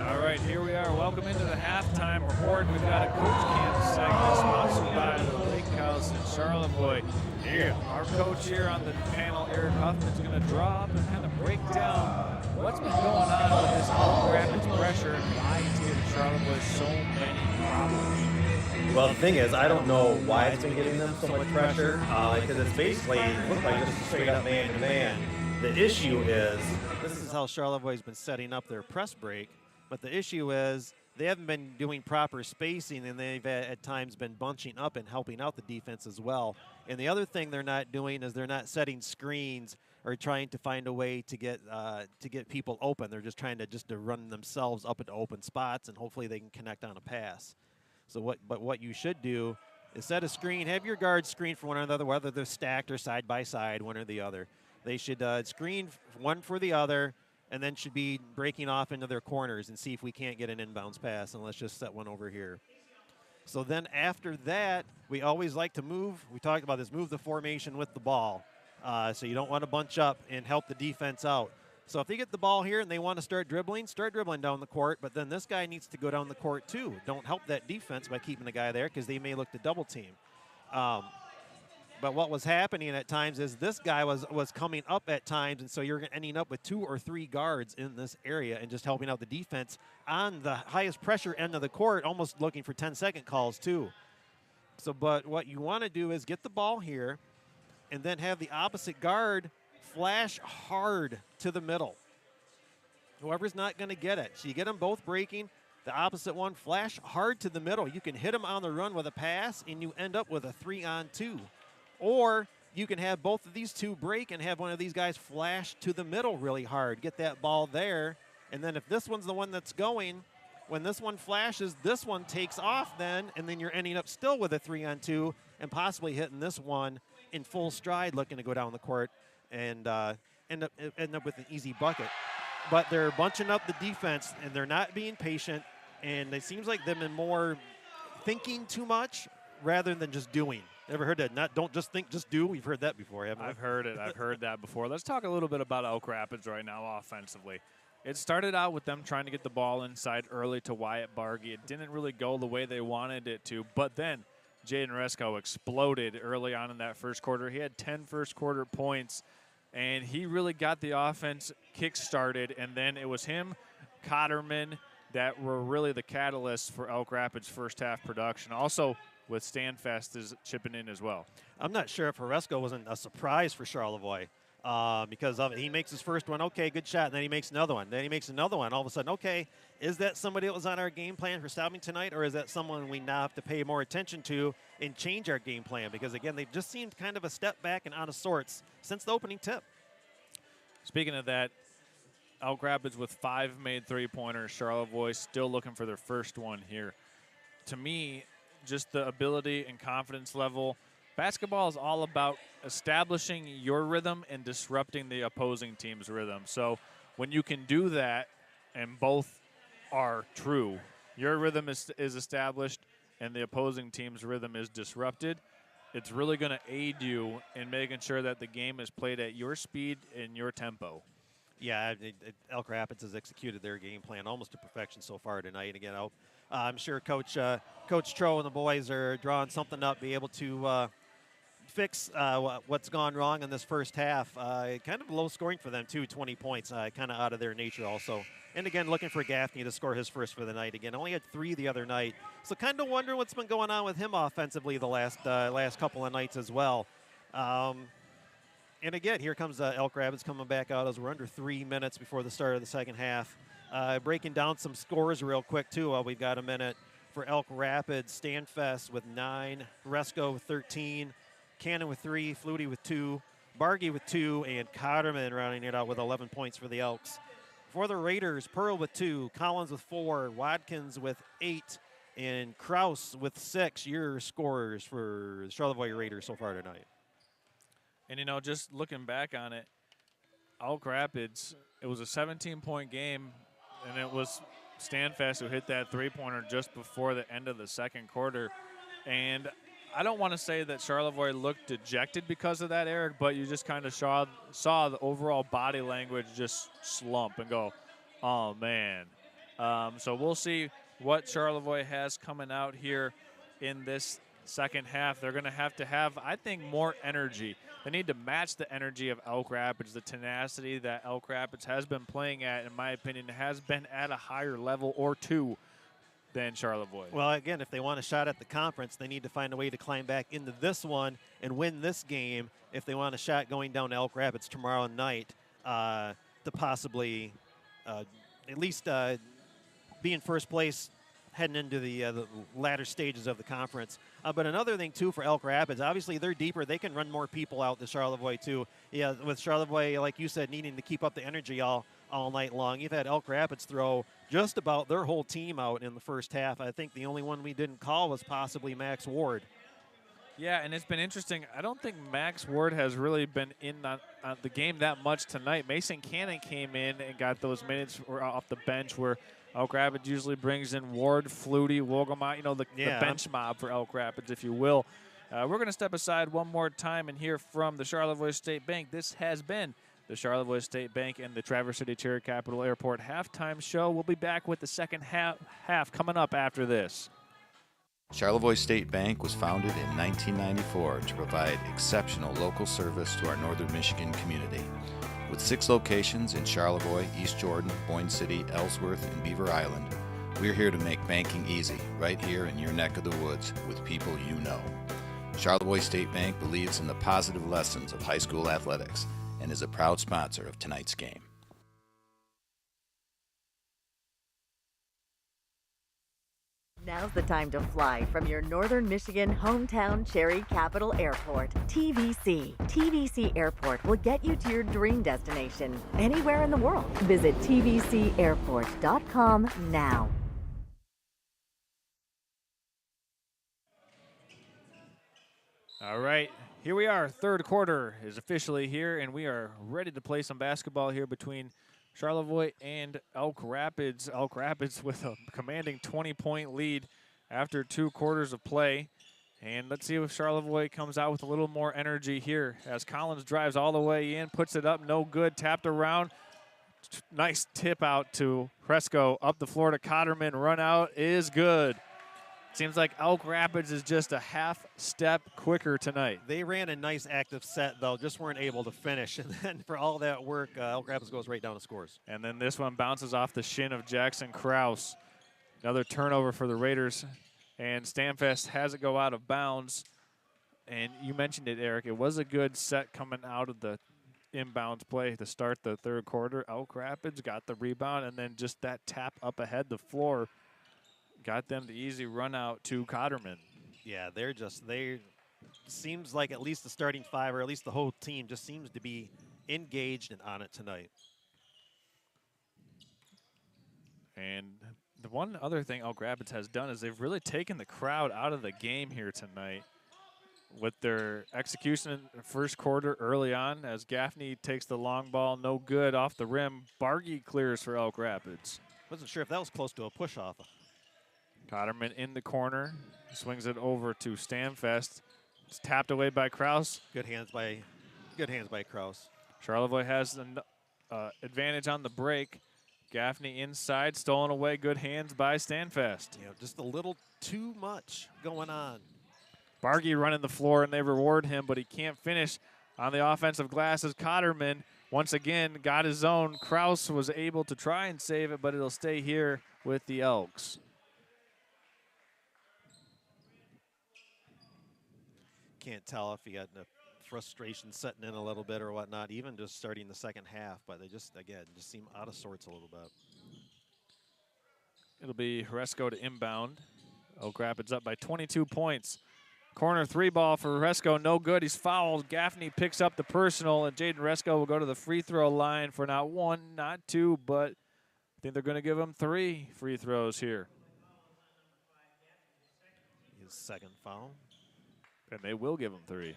All right, here we are. Welcome into the halftime report. We've got a Coach Camp segment sponsored by the Lake House in Charlevoix. Yeah. Our coach here on the panel, Eric Huffman, is going to draw up and kind of break down what's been going on with this Elk Rapids pressure and why it's giving Charlevoix so many problems. Well, the thing is, I don't know why it's been giving them so much pressure, because it's basically looked like just a straight-up man-to-man. The issue is, this is how Charlevoix has been setting up their press break, but the issue is they haven't been doing proper spacing, and they've at times been bunching up and helping out the defense as well. And the other thing they're not doing is they're not setting screens or trying to find a way to get people open. They're just trying to run themselves up into open spots, and hopefully they can connect on a pass. So what you should do is set a screen, have your guards screen for one another, whether they're stacked or side by side, one or the other. They should screen one for the other, and then should be breaking off into their corners and see if we can't get an inbounds pass, and let's just set one over here. So then after that, we always like to move. We talked about this, move the formation with the ball. So you don't want to bunch up and help the defense out. So if they get the ball here and they want to start dribbling down the court, but then this guy needs to go down the court too. Don't help that defense by keeping the guy there because they may look to double team. But what was happening at times is this guy was coming up at times, and so you're ending up with 2 or 3 guards in this area and just helping out the defense on the highest pressure end of the court, almost looking for 10-second calls too. So, but what you want to do is get the ball here and then have the opposite guard flash hard to the middle. Whoever's not going to get it. So you get them both breaking. The opposite one, flash hard to the middle. You can hit them on the run with a pass, and you end up with a 3-on-2. Or you can have both of these two break and have one of these guys flash to the middle really hard. Get that ball there. And then if this one's the one that's going, when this one flashes, this one takes off then, and then you're ending up still with a 3-on-2 and possibly hitting this one in full stride looking to go down the court and end up with an easy bucket. But they're bunching up the defense, and they're not being patient, and it seems like they've been more thinking too much rather than just doing. Ever heard that? Don't just think, just do. We've heard that before, haven't we? I've heard it. I've heard that before. Let's talk a little bit about Elk Rapids right now offensively. It started out with them trying to get the ball inside early to Wyatt Bargy. It didn't really go the way they wanted it to, but then Jaden Resko exploded early on in that first quarter. He had 10 first-quarter points, and he really got the offense kick-started, and then it was him, Cotterman, that were really the catalysts for Elk Rapids' first-half production. Also, with Standfast is chipping in as well. I'm not sure if Horesco wasn't a surprise for Charlevoix because of it. He makes his first one, okay, good shot, and then he makes another one. Then he makes another one. All of a sudden, okay, is that somebody that was on our game plan for stopping tonight, or is that someone we now have to pay more attention to and change our game plan? Because, again, they've just seemed kind of a step back and out of sorts since the opening tip. Speaking of that, Elk Rapids with 5 made three-pointers. Charlevoix still looking for their first one here. To me, just the ability and confidence level. Basketball is all about establishing your rhythm and disrupting the opposing team's rhythm. So when you can do that, and both are true, your rhythm is established and the opposing team's rhythm is disrupted, it's really going to aid you in making sure that the game is played at your speed and your tempo. Yeah, Elk Rapids has executed their game plan almost to perfection so far tonight. And again, I'm sure Coach Tro and the boys are drawing something up, be able to fix what's gone wrong in this first half. Kind of low scoring for them, too, 20 points, kind of out of their nature also. And again, looking for Gaffney to score his first for the night. Again, only had 3 the other night. So kind of wondering what's been going on with him offensively the last couple of nights as well. And again, here comes Elk Rapids coming back out as we're under 3 minutes before the start of the second half. Breaking down some scores real quick, too, while we've got a minute. For Elk Rapids, Standfest with 9, Resko with 13, Cannon with 3, Flutie with 2, Bargy with 2, and Cotterman rounding it out with 11 points for the Elks. For the Raiders, Pearl with 2, Collins with 4, Watkins with 8, and Kraus with 6. Your scorers for the Charlevoix Raiders so far tonight. And, you know, just looking back on it, Elk Rapids, it was a 17-point game, and it was Standfast who hit that three-pointer just before the end of the second quarter. And I don't want to say that Charlevoix looked dejected because of that, Eric, but you just kind of saw the overall body language just slump and go, oh, man. So we'll see what Charlevoix has coming out here in this second half, they're going to have, I think, more energy. They need to match the energy of Elk Rapids, the tenacity that Elk Rapids has been playing at, in my opinion, has been at a higher level or two than Charlevoix. Well, again, if they want a shot at the conference, they need to find a way to climb back into this one and win this game if they want a shot going down to Elk Rapids tomorrow night to possibly at least be in first place heading into the latter stages of the conference. But another thing, too, for Elk Rapids, obviously they're deeper. They can run more people out to Charlevoix, too. Yeah, with Charlevoix, like you said, needing to keep up the energy all night long. You've had Elk Rapids throw just about their whole team out in the first half. I think the only one we didn't call was possibly Max Ward. Yeah, and it's been interesting. I don't think Max Ward has really been in on the game that much tonight. Mason Cannon came in and got those minutes off the bench where Elk Rapids usually brings in Ward, Flutie, Wolgamott, you know, the bench mob for Elk Rapids, if you will. We're going to step aside one more time and hear from the Charlevoix State Bank. This has been the Charlevoix State Bank and the Traverse City Cherry Capital Airport halftime show. We'll be back with the second half coming up after this. Charlevoix State Bank was founded in 1994 to provide exceptional local service to our northern Michigan community. With 6 locations in Charlevoix, East Jordan, Boyne City, Ellsworth, and Beaver Island, we're here to make banking easy right here in your neck of the woods with people you know. Charlevoix State Bank believes in the positive lessons of high school athletics and is a proud sponsor of tonight's game. Now's the time to fly from your northern Michigan hometown Cherry Capital Airport. TVC. TVC Airport will get you to your dream destination anywhere in the world. Visit tvcairport.com now. All right, here we are. Third quarter is officially here, and we are ready to play some basketball here between Charlevoix and Elk Rapids. Elk Rapids with a commanding 20-point lead after 2 quarters of play. And let's see if Charlevoix comes out with a little more energy here as Collins drives all the way in, puts it up, no good, tapped around. Nice tip out to Fresco, up the floor to Cotterman, run out is good. Seems like Elk Rapids is just a half step quicker tonight. They ran a nice active set, though, just weren't able to finish. And then for all that work, Elk Rapids goes right down to scores. And then this one bounces off the shin of Jackson Krause. Another turnover for the Raiders. And Stanfest has it go out of bounds. And you mentioned it, Eric. It was a good set coming out of the inbounds play to start the third quarter. Elk Rapids got the rebound, and then just that tap up ahead the floor got them the easy run out to Cotterman. Yeah, they seems like at least the starting 5, or at least the whole team, just seems to be engaged and on it tonight. And the one other thing Elk Rapids has done is they've really taken the crowd out of the game here tonight with their execution in the first quarter early on as Gaffney takes the long ball, no good off the rim. Bargy clears for Elk Rapids. Wasn't sure if that was close to a push-off. Cotterman in the corner, swings it over to Stanfest. It's tapped away by Krause. Good hands by Krause. Charlevoix has the advantage on the break. Gaffney inside, stolen away. Good hands by Stanfest. Yeah, just a little too much going on. Bargy running the floor, and they reward him, but he can't finish on the offensive glass as Cotterman once again got his own. Krause was able to try and save it, but it'll stay here with the Elks. Can't tell if he got the frustration setting in a little bit or whatnot, even just starting the second half, but they just, again, just seem out of sorts a little bit. It'll be Horesco to inbound. Elk Rapids up by 22 points. Corner 3 ball for Horesco, no good. He's fouled. Gaffney picks up the personal, and Jaden Horesco will go to the free throw line for not 1, not 2, but I think they're going to give him 3 free throws here. His second foul. And they will give him 3.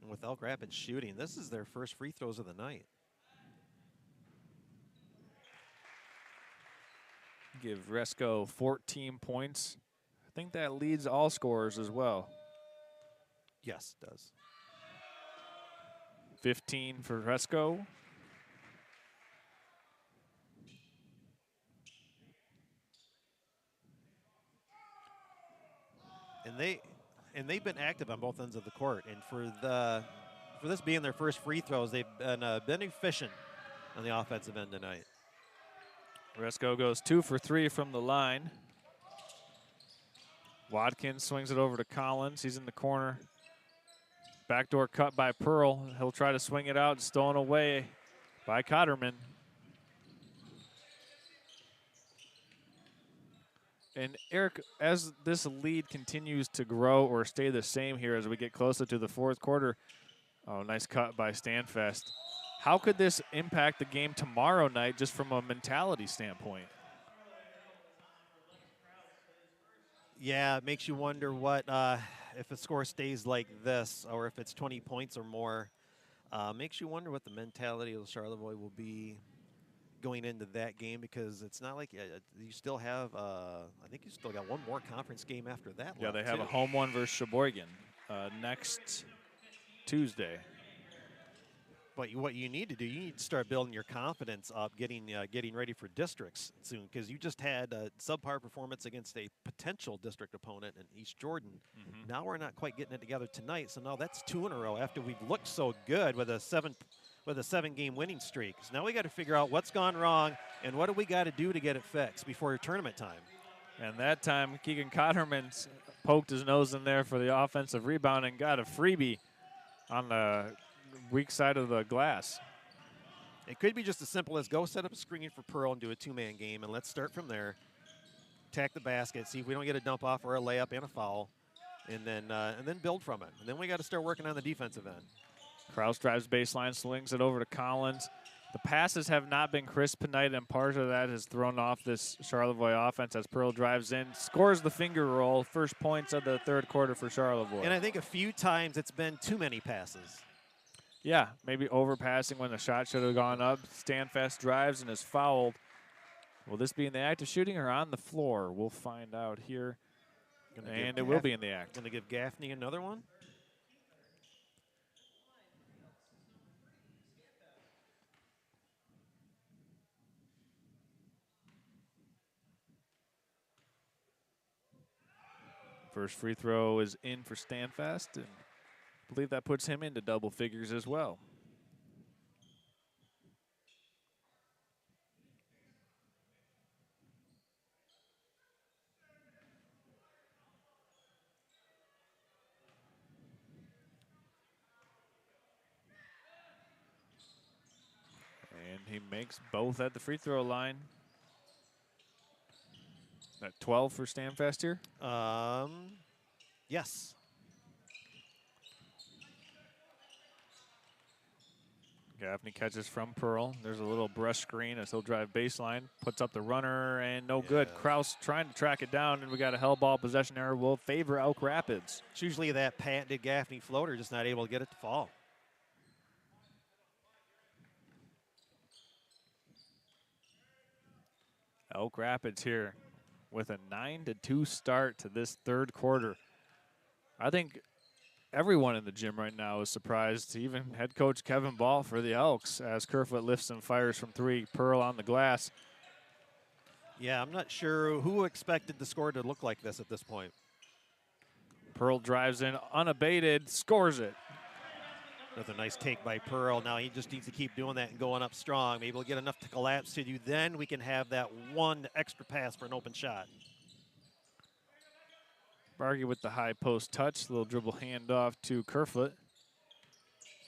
And with Elk Rapids shooting, this is their first free throws of the night. Give Resco 14 points. I think that leads all scorers as well. Yes, it does. 15 for Resco. And they've been active on both ends of the court. And for this being their first free throws, they've been efficient on the offensive end tonight. Resco goes 2 for 3 from the line. Watkins swings it over to Collins. He's in the corner. Backdoor cut by Pearl. He'll try to swing it out, stolen away by Cotterman. And Eric, as this lead continues to grow or stay the same here as we get closer to the fourth quarter, oh, nice cut by Stanfest. How could this impact the game tomorrow night just from a mentality standpoint? Yeah, it makes you wonder what, if a score stays like this or if it's 20 points or more, makes you wonder what the mentality of Charlevoix will be going into that game, because it's not like you still have, I think you still got one more conference game after that. Yeah, they have a home one versus Sheboygan next Tuesday. But what you need to do, you need to start building your confidence up, getting ready for districts soon, because you just had a subpar performance against a potential district opponent in East Jordan. Now we're not quite getting it together tonight, so now that's 2 in a row after we've looked so good with a 7-game winning streak. So now we got to figure out what's gone wrong and what do we got to do to get it fixed before tournament time. And that time, Keegan Cotterman poked his nose in there for the offensive rebound and got a freebie on the weak side of the glass. It could be just as simple as go set up a screen for Pearl and do a 2-man game, and let's start from there. Attack the basket, see if we don't get a dump off or a layup and a foul, and then build from it. And then we got to start working on the defensive end. Kraus drives baseline, swings it over to Collins. The passes have not been crisp tonight, and part of that has thrown off this Charlevoix offense as Pearl drives in, scores the finger roll, first points of the third quarter for Charlevoix. And I think a few times it's been too many passes. Yeah, maybe overpassing when the shot should have gone up. Stanfest drives and is fouled. Will this be in the act of shooting or on the floor? We'll find out here. And it will be in the act. Going to give Gaffney another one. First free throw is in for Stanfest, and I believe that puts him into double figures as well. And he makes both at the free throw line. That 12 for Stanfest here? Yes. Gaffney catches from Pearl. There's a little brush screen as he'll drive baseline, puts up the runner, and no good. Kraus trying to track it down, and we got a hell ball possession error will favor Elk Rapids. It's usually that patented Gaffney floater, just not able to get it to fall. Elk Rapids here with a 9-2 start to this third quarter. I think everyone in the gym right now is surprised, even head coach Kevin Ball for the Elks, as Kerfoot lifts and fires from 3. Pearl on the glass. Yeah, I'm not sure who expected the score to look like this at this point. Pearl drives in unabated, scores it. Another nice take by Pearl. Now he just needs to keep doing that and going up strong. Maybe he'll get enough to collapse to you. Then we can have that one extra pass for an open shot. Bargy with the high post touch. Little dribble handoff to Kerfoot.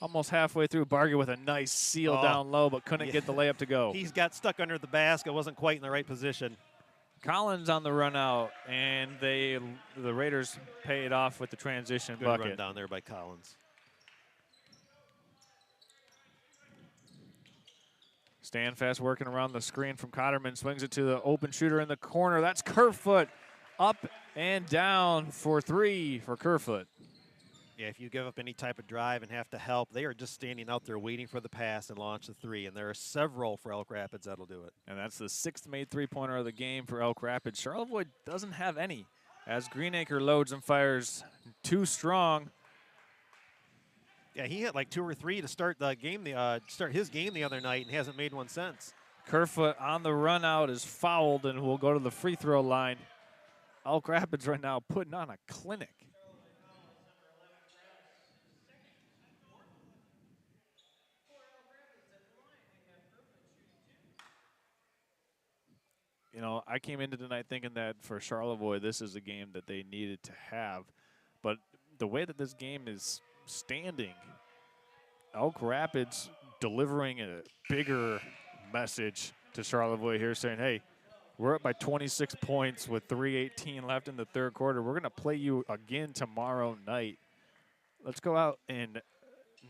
Almost halfway through, Bargy with a nice seal down low, but couldn't get the layup to go. He's got stuck under the basket. Wasn't quite in the right position. Collins on the run out, and the Raiders pay it off with the transition Good bucket. run down there by Collins. Stanfest working around the screen from Cotterman, swings it to the open shooter in the corner. That's Kerfoot, up and down for 3 for Kerfoot. Yeah, if you give up any type of drive and have to help, they are just standing out there waiting for the pass and launch the 3, and there are several for Elk Rapids that'll do it. And that's the 6th made three-pointer of the game for Elk Rapids. Charlevoix doesn't have any, as Greenacre loads and fires too strong. Yeah, he hit like 2 or 3 to start the game, start his game the other night, and hasn't made one since. Kerfoot on the run out is fouled and will go to the free throw line. Elk Rapids right now putting on a clinic. You know, I came into tonight thinking that for Charlevoix, this is a game that they needed to have. But the way that this game is standing, Elk Rapids delivering a bigger message to Charlevoix here, saying, hey, we're up by 26 points with 3:18 left in the third quarter. We're going to play you again tomorrow night. Let's go out and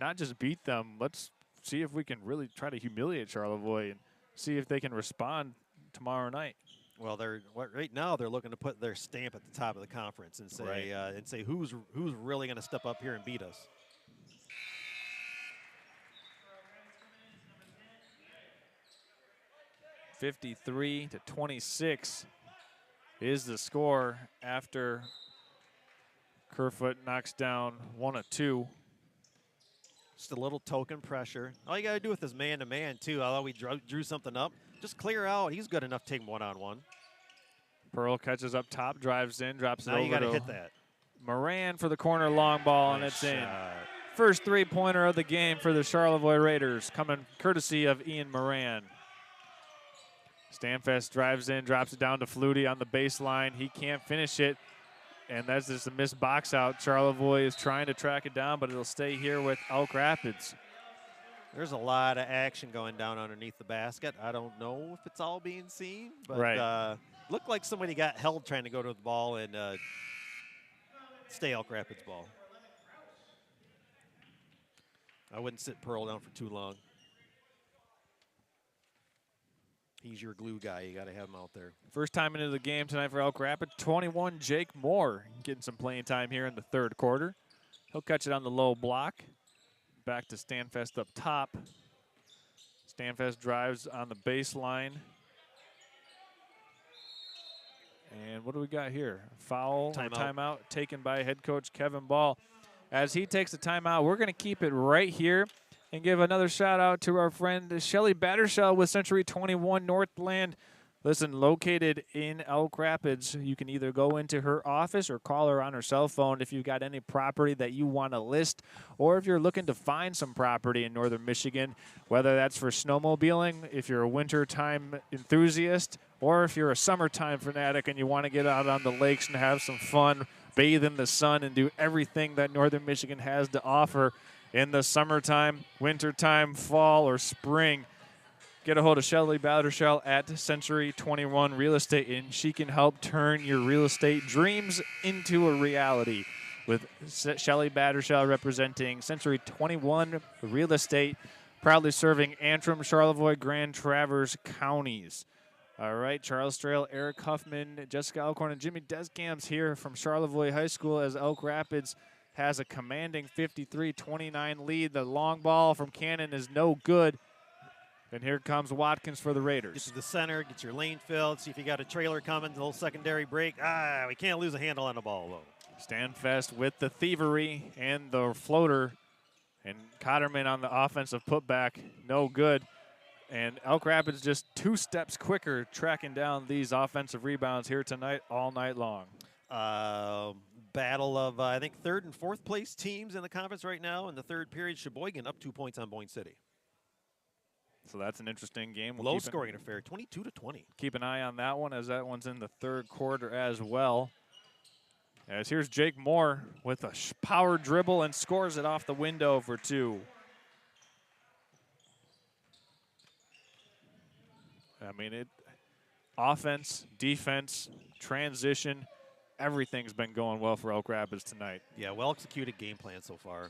not just beat them. Let's see if we can really try to humiliate Charlevoix and see if they can respond tomorrow night. Well, right now they're looking to put their stamp at the top of the conference and say who's really going to step up here and beat us. (53-26) is the score after Kerfoot knocks down one of two. Just a little token pressure. All you got to do with this man-to-man, too, although we drew something up, just clear out. He's good enough to take one-on-one. Pearl catches up top, drives in, drops it now over you got to to hit that. Moran for the corner long ball, and it's in. First three-pointer of the game for the Charlevoix Raiders, coming courtesy of Ian Moran. Stanfest drives in, drops it down to Flutie on the baseline. He can't finish it, and that's just a missed box out. Charlevoix is trying to track it down, but it'll stay here with Elk Rapids. There's a lot of action going down underneath the basket. I don't know if it's all being seen, but looked like somebody got held trying to go to the ball and stay Elk Rapids ball. I wouldn't sit Pearl down for too long. He's your glue guy. You got to have him out there. First time into the game tonight for Elk Rapids, 21, Jake Moore getting some playing time here in the third quarter. He'll catch it on the low block. Back to Stanfest up top. Stanfest drives on the baseline. And what do we got here? Foul, timeout taken by head coach Kevin Ball. As he takes the timeout, we're going to keep it right here and give another shout out to our friend Shelly Battershell with Century 21 Northland. Listen, located in Elk Rapids, you can either go into her office or call her on her cell phone if you've got any property that you want to list, or if you're looking to find some property in northern Michigan, whether that's for snowmobiling, if you're a wintertime enthusiast, or if you're a summertime fanatic and you want to get out on the lakes and have some fun, bathe in the sun, and do everything that northern Michigan has to offer in the summertime, wintertime, fall, or spring. Get a hold of Shelly Battershell at Century 21 Real Estate, and she can help turn your real estate dreams into a reality. With Shelly Battershell representing Century 21 Real Estate, proudly serving Antrim, Charlevoix, Grand Traverse counties. All right, Charles Strail, Eric Huffman, Jessica Alcorn, and Jimmy Descamps here from Charlevoix High School as Elk Rapids has a commanding 53-29 lead. The long ball from Cannon is no good. And here comes Watkins for the Raiders. Get to the center, get your lane filled, see if you got a trailer coming, a little secondary break. We can't lose a handle on the ball, though. Stanfest with the thievery and the floater. And Cotterman on the offensive putback, no good. And Elk Rapids just 2 steps quicker tracking down these offensive rebounds here tonight all night long. Battle of, I think, third and fourth place teams in the conference right now. In the third period, Sheboygan up 2 points on Boyne City. So that's an interesting game. Low scoring affair, 22-20. Keep an eye on that one, as that one's in the third quarter as well. As here's Jake Moore with a power dribble and scores it off the window for 2. I mean, offense, defense, transition, everything's been going well for Elk Rapids tonight. Yeah, well executed game plan so far.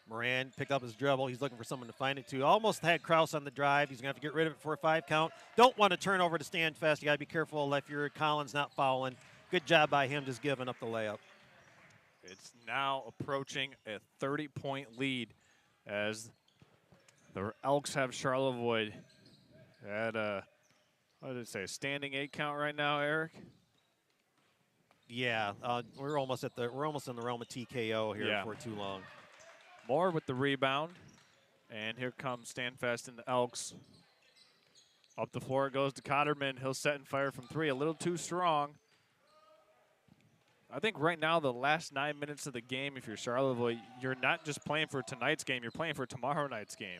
Moran picked up his dribble. He's looking for someone to find it to. Almost had Kraus on the drive. He's going to have to get rid of it for a 5 count. Don't want to turn over to Stanfest. You got to be careful if you're Collins not fouling. Good job by him just giving up the layup. It's now approaching a 30-point lead as the Elks have Charlevoix at what did it say, a standing 8 count right now, Eric? Yeah, we're almost in the realm of TKO here for too long. Moore with the rebound, and here comes Stanfest and the Elks. Up the floor it goes to Cotterman. He'll set and fire from 3. A little too strong. I think right now, the last 9 minutes of the game, if you're Charlevoix, you're not just playing for tonight's game, you're playing for tomorrow night's game.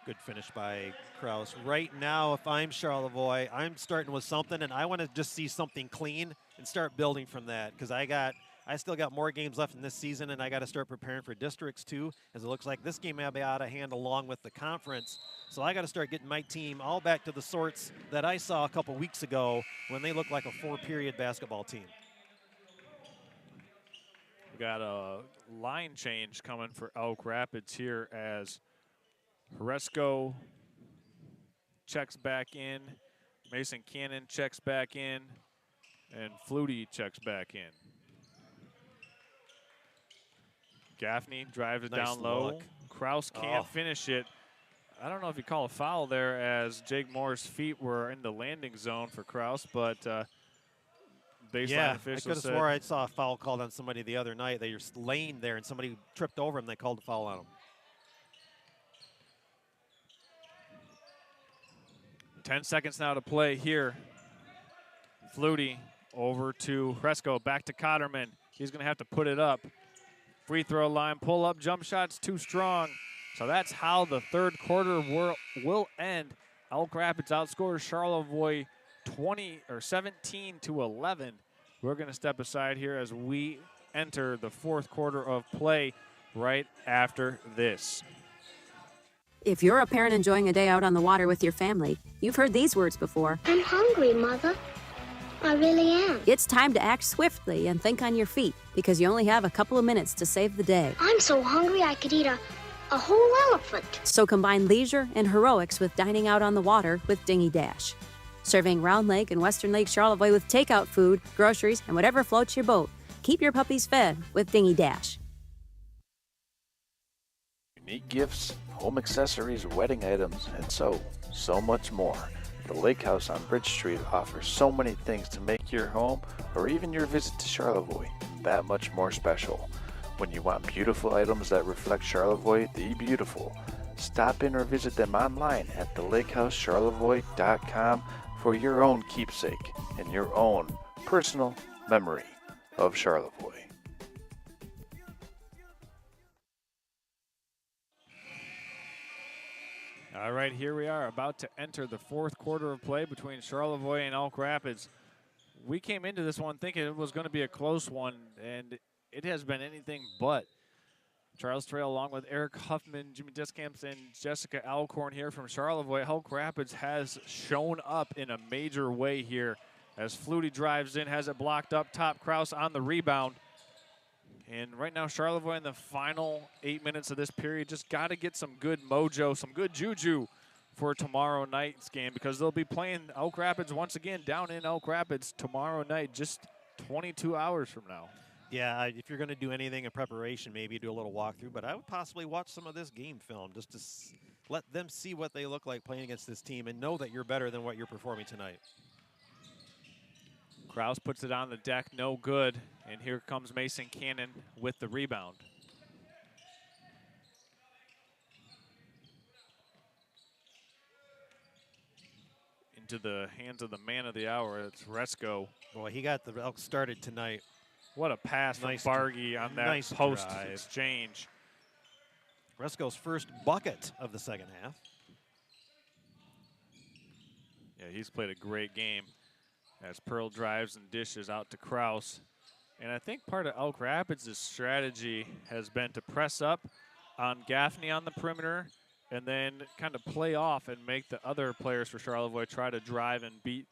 Good finish by Kraus. Right now, if I'm Charlevoix, I'm starting with something, and I want to just see something clean and start building from that, because I still got more games left in this season, and I got to start preparing for districts too, as it looks like this game may be out of hand along with the conference. So I got to start getting my team all back to the sorts that I saw a couple weeks ago when they looked like a 4-period basketball team. We got a line change coming for Elk Rapids here as Horesco checks back in, Mason Cannon checks back in, and Flutie checks back in. Gaffney drives it down low. Kraus can't finish it. I don't know if you call a foul there, as Jake Moore's feet were in the landing zone for Kraus, but baseline officials I could have swore I saw a foul called on somebody the other night. They were laying there and somebody tripped over him. They called a foul on him. 10 seconds now to play here. Flutie over to Horesco, back to Cotterman. He's going to have to put it up. Free throw line, pull up, jump shots too strong. So that's how the third quarter will end. Elk Rapids outscores Charlevoix 17-11. We're going to step aside here as we enter the fourth quarter of play right after this. If you're a parent enjoying a day out on the water with your family, you've heard these words before. I'm hungry, Mother. I really am. It's time to act swiftly and think on your feet, because you only have a couple of minutes to save the day. I'm so hungry I could eat a whole elephant. So combine leisure and heroics with dining out on the water with Dingy Dash. Serving Round Lake and Western Lake Charlevoix with takeout food, groceries, and whatever floats your boat. Keep your puppies fed with Dingy Dash. Unique gifts, home accessories, wedding items, and so much more. The Lake House on Bridge Street offers so many things to make your home or even your visit to Charlevoix that much more special. When you want beautiful items that reflect Charlevoix the beautiful, stop in or visit them online at thelakehousecharlevoix.com for your own keepsake and your own personal memory of Charlevoix. All right, here we are about to enter the fourth quarter of play between Charlevoix and Elk Rapids. We came into this one thinking it was going to be a close one, and it has been anything but. Charles Trail, along with Eric Huffman, Jimmy Discamps, and Jessica Alcorn here from Charlevoix. Elk Rapids has shown up in a major way here as Flutie drives in, has it blocked up top. Kraus on the rebound. And right now, Charlevoix in the final 8 minutes of this period just got to get some good mojo, some good juju for tomorrow night's game, because they'll be playing Elk Rapids once again down in Elk Rapids tomorrow night, just 22 hours from now. Yeah, if you're going to do anything in preparation, maybe do a little walkthrough, but I would possibly watch some of this game film just to let them see what they look like playing against this team and know that you're better than what you're performing tonight. Kraus puts it on the deck, no good. And here comes Mason Cannon with the rebound. Into the hands of the man of the hour, it's Horesco. Boy, he got the Elks started tonight. What a pass from Bargy on that post exchange. Horesco's first bucket of the second half. Yeah, he's played a great game as Pearl drives and dishes out to Kraus. And I think part of Elk Rapids' strategy has been to press up on Gaffney on the perimeter and then kind of play off and make the other players for Charlevoix try to drive and beat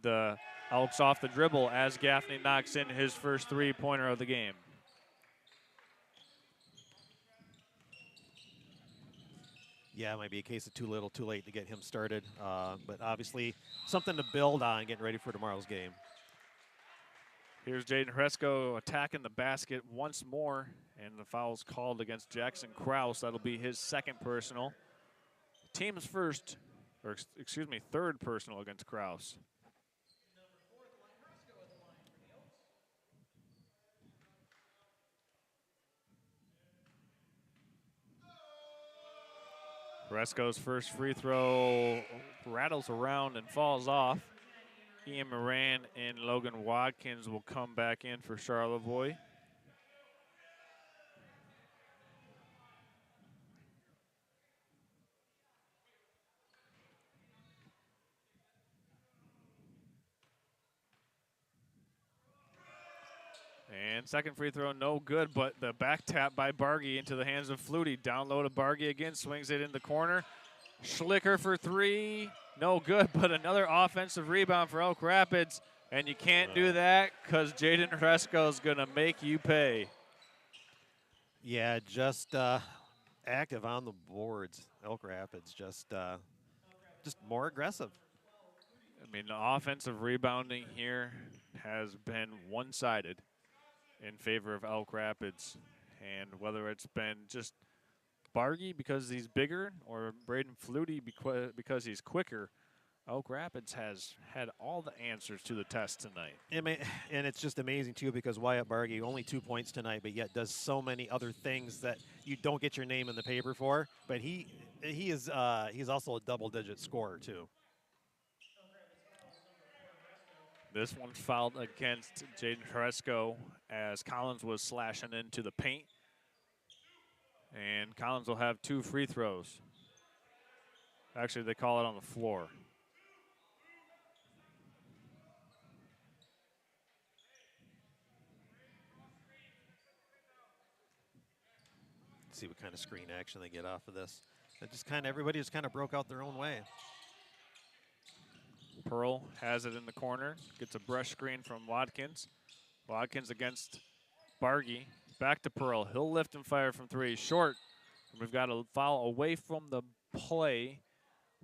the Elks off the dribble as Gaffney knocks in his first three-pointer of the game. Yeah, it might be a case of too little, too late to get him started. But obviously something to build on getting ready for tomorrow's game. Here's Jaden Horesco attacking the basket once more, and the foul's called against Jackson Kraus. That'll be his second personal. Team's first, or excuse me, third personal against Kraus. Resco's first free throw rattles around and falls off. Ian Moran and Logan Watkins will come back in for Charlevoix. And second free throw, no good, but the back tap by Bargy into the hands of Flutie. Down low to Bargy again, swings it in the corner. Schlicker for three, no good, but another offensive rebound for Elk Rapids. And you can't do that because Jaden Resco is going to make you pay. Yeah, just active on the boards. Elk Rapids just more aggressive. I mean, the offensive rebounding here has been one-sided in favor of Elk Rapids. And whether it's been just Bargy because he's bigger or Braden Flutie because he's quicker, Elk Rapids has had all the answers to the test tonight. And it's just amazing, too, because Wyatt Bargy, only 2 points tonight, but yet does so many other things that you don't get your name in the paper for. But he's also a double-digit scorer, too. This one fouled against Jaden Resco as Collins was slashing into the paint. And Collins will have 2 free throws. Actually, they call it on the floor. Let's see what kind of screen action they get off of this. Everybody just kind of broke out their own way. Pearl has it in the corner, gets a brush screen from Watkins. Watkins against Bargy. Back to Pearl. He'll lift and fire from 3. Short. We've got a foul away from the play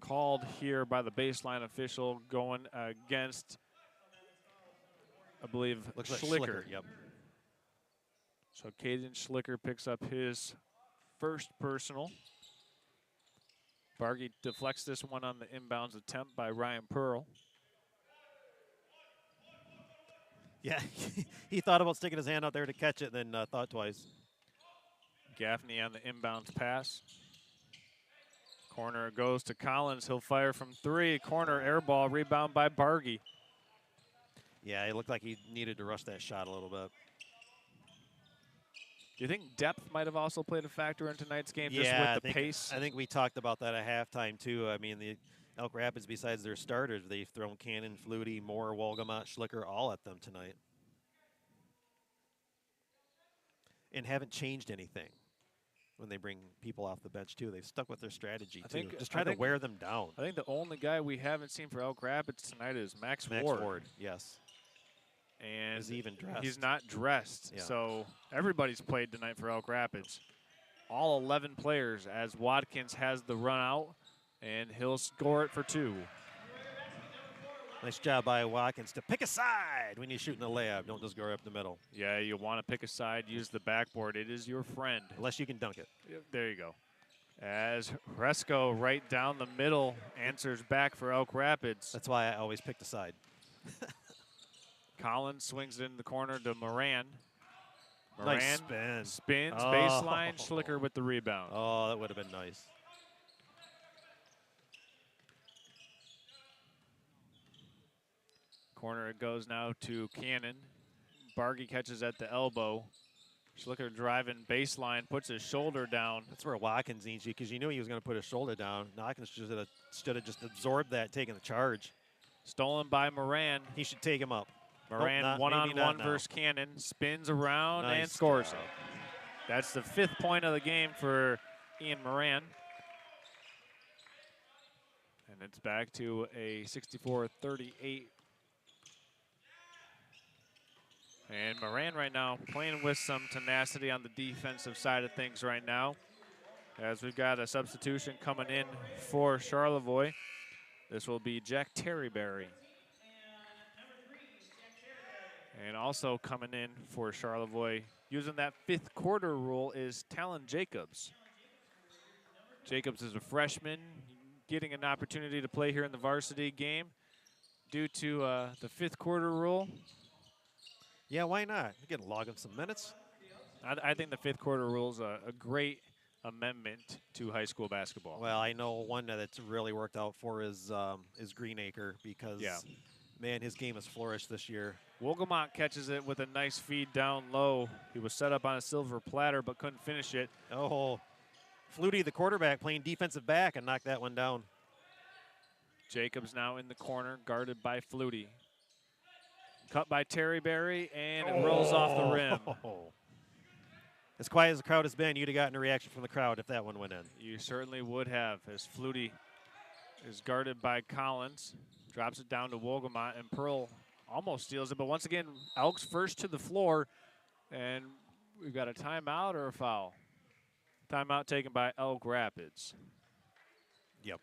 called here by the baseline official going against, I believe, Looks like Schlicker. Yep. So Caden Schlicker picks up his first personal. Bargy deflects this one on the inbounds attempt by Ryan Pearl. Yeah, he thought about sticking his hand out there to catch it, then thought twice. Gaffney on the inbounds pass. Corner goes to Collins. He'll fire from 3. Corner air ball, rebound by Bargy. Yeah, it looked like he needed to rush that shot a little bit. Do you think depth might have also played a factor in tonight's game, just with the pace? I think we talked about that at halftime, too. I mean, the Elk Rapids, besides their starters, they've thrown Cannon, Flutie, Moore, Wolgamott, Schlicker, all at them tonight. And haven't changed anything when they bring people off the bench, too. They've stuck with their strategy, too. Just try to wear them down. I think the only guy we haven't seen for Elk Rapids tonight is Max Ward. Yes. And is he even dressed? He's not dressed. Yeah. So everybody's played tonight for Elk Rapids. All 11 players as Watkins has the run out, and he'll score it for 2. Nice job by Watkins to pick a side when you're shooting a layup. Don't just go up the middle. Yeah, you want to pick a side, use the backboard. It is your friend. Unless you can dunk it. There you go. As Resco right down the middle answers back for Elk Rapids. That's why I always pick the side. Collins swings it in the corner to Moran. Nice spin. Spins, baseline, Schlicker with the rebound. Oh, that would have been nice. Corner it goes now to Cannon. Bargy catches at the elbow. Schlicker driving baseline, puts his shoulder down. That's where Watkins needs you, because you knew he was going to put his shoulder down. Watkins should have just absorbed that, taking the charge. Stolen by Moran. He should take him up. Moran one-on-one versus Cannon. Spins around and scores. That's the 5th point of the game for Ian Moran. And it's back to a 64-38. And Moran right now playing with some tenacity on the defensive side of things right now, as we've got a substitution coming in for Charlevoix. This will be Jack Terryberry. And also coming in for Charlevoix, using that 5th quarter rule, is Talon Jacobs. Jacobs is a freshman, getting an opportunity to play here in the varsity game due to the 5th quarter rule. Yeah, why not? You can log him some minutes. I think the 5th quarter rule is a great amendment to high school basketball. Well, I know one that's really worked out for is Greenacre because, man, his game has flourished this year. Wolgamont catches it with a nice feed down low. He was set up on a silver platter but couldn't finish it. Oh, Flutie, the quarterback, playing defensive back and knocked that one down. Jacobs now in the corner, guarded by Flutie. Cut by Terryberry, and it rolls off the rim. As quiet as the crowd has been, you'd have gotten a reaction from the crowd if that one went in. You certainly would have, as Flutie is guarded by Collins. Drops it down to Wolgamont, and Pearl almost steals it. But once again, Elks first to the floor, and we've got a timeout or a foul? Timeout taken by Elk Rapids. Yep.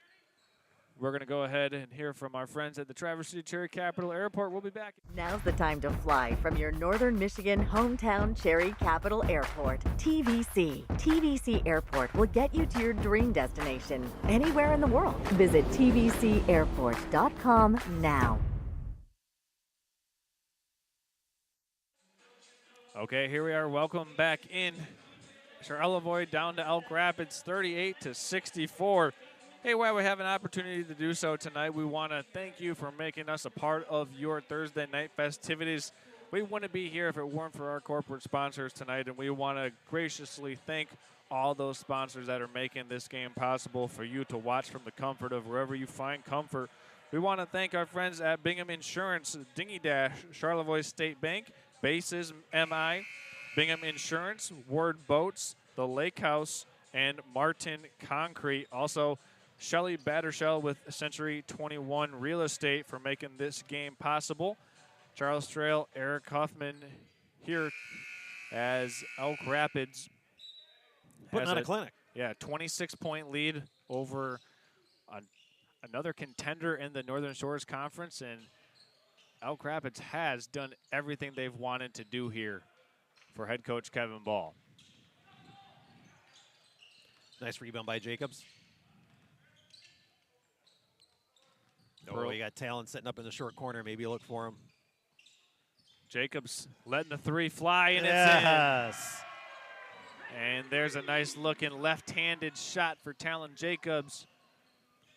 We're going to go ahead and hear from our friends at the Traverse City Cherry Capital Airport. We'll be back. Now's the time to fly from your Northern Michigan hometown Cherry Capital Airport. TVC. TVC Airport will get you to your dream destination anywhere in the world. Visit tvcairport.com now. Okay, here we are. Welcome back in. Charlevoix down to Elk Rapids, 38-64. Hey, while we have an opportunity to do so tonight, we want to thank you for making us a part of your Thursday night festivities. We wouldn't be here if it weren't for our corporate sponsors tonight, and we want to graciously thank all those sponsors that are making this game possible for you to watch from the comfort of wherever you find comfort. We want to thank our friends at Bingham Insurance, Dingy Dash, Charlevoix State Bank, Bases MI, Bingham Insurance, Ward Boats, The Lake House, and Martin Concrete. Also, Shelly Battershell with Century 21 Real Estate for making this game possible. Charles Trail, Eric Huffman here as Elk Rapids putting on a clinic. Yeah, 26-point lead over another contender in the Northern Shores Conference, and Elk Rapids has done everything they've wanted to do here for head coach Kevin Ball. Nice rebound by Jacobs. Pearl. Oh, you got Talon sitting up in the short corner. Maybe look for him. Jacobs letting the three fly, and yes. It's in. And there's a nice looking left-handed shot for Talon Jacobs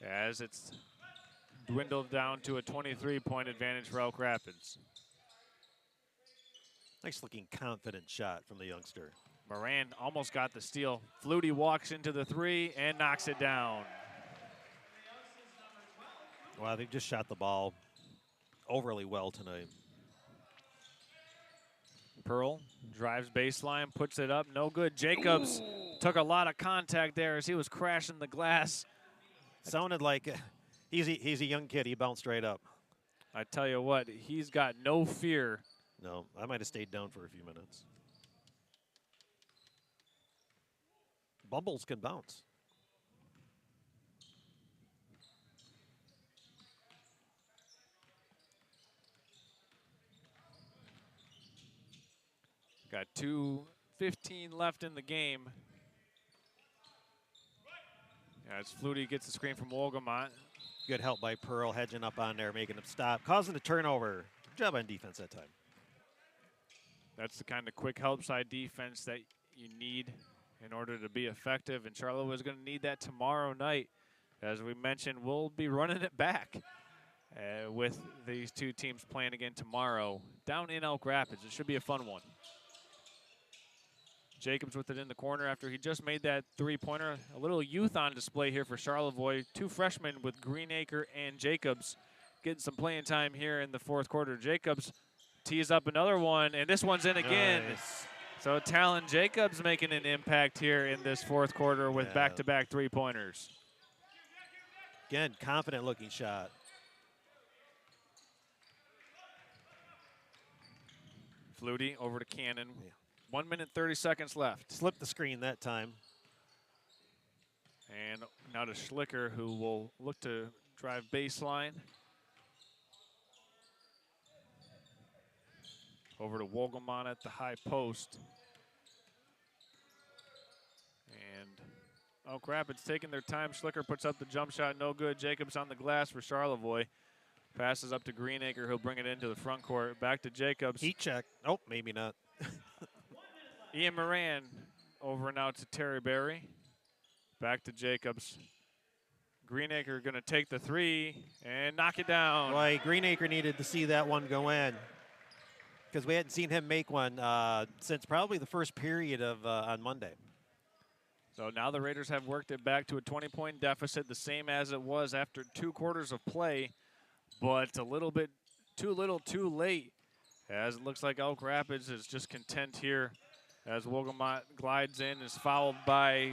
as it's dwindled down to a 23-point advantage for Elk Rapids. Nice looking confident shot from the youngster. Moran almost got the steal. Flutie walks into the three and knocks it down. Wow, they've just shot the ball overly well tonight. Pearl drives baseline, puts it up, no good. Jacobs took a lot of contact there as he was crashing the glass. Sounded like he's a young kid. He bounced right up. I tell you what, he's got no fear. No, I might have stayed down for a few minutes. Bumbles can bounce. Got 2:15 left in the game. As Flutie gets the screen from Wolgamont. Good help by Pearl, hedging up on there, making him stop, causing a turnover. Good job on defense that time. That's the kind of quick help side defense that you need in order to be effective, and Charlotte is going to need that tomorrow night. As we mentioned, we'll be running it back with these two teams playing again tomorrow down in Elk Rapids. It should be a fun one. Jacobs with it in the corner after he just made that three-pointer. A little youth on display here for Charlevoix. Two freshmen with Greenacre and Jacobs getting some playing time here in the fourth quarter. Jacobs tees up another one, and this one's in again. Nice. So Talon Jacobs making an impact here in this fourth quarter with back-to-back three-pointers. Again, confident-looking shot. Flutie over to Cannon. 1 minute, 30 seconds left. Slipped the screen that time. And now to Schlicker, who will look to drive baseline. Over to Wolgamont at the high post. And Elk Rapids taking their time. Schlicker puts up the jump shot, no good. Jacobs on the glass for Charlevoix. Passes up to Greenacre, who'll bring it into the front court. Back to Jacobs. Heat check. Oh, maybe not. Ian Moran over now to Terryberry. Back to Jacobs. Greenacre going to take the three and knock it down. Boy, Greenacre needed to see that one go in because we hadn't seen him make one since probably the first period of on Monday. So now the Raiders have worked it back to a 20-point deficit, the same as it was after 2 quarters of play, but a little bit too little too late, as it looks like Elk Rapids is just content here as Wolgamott glides in, is fouled by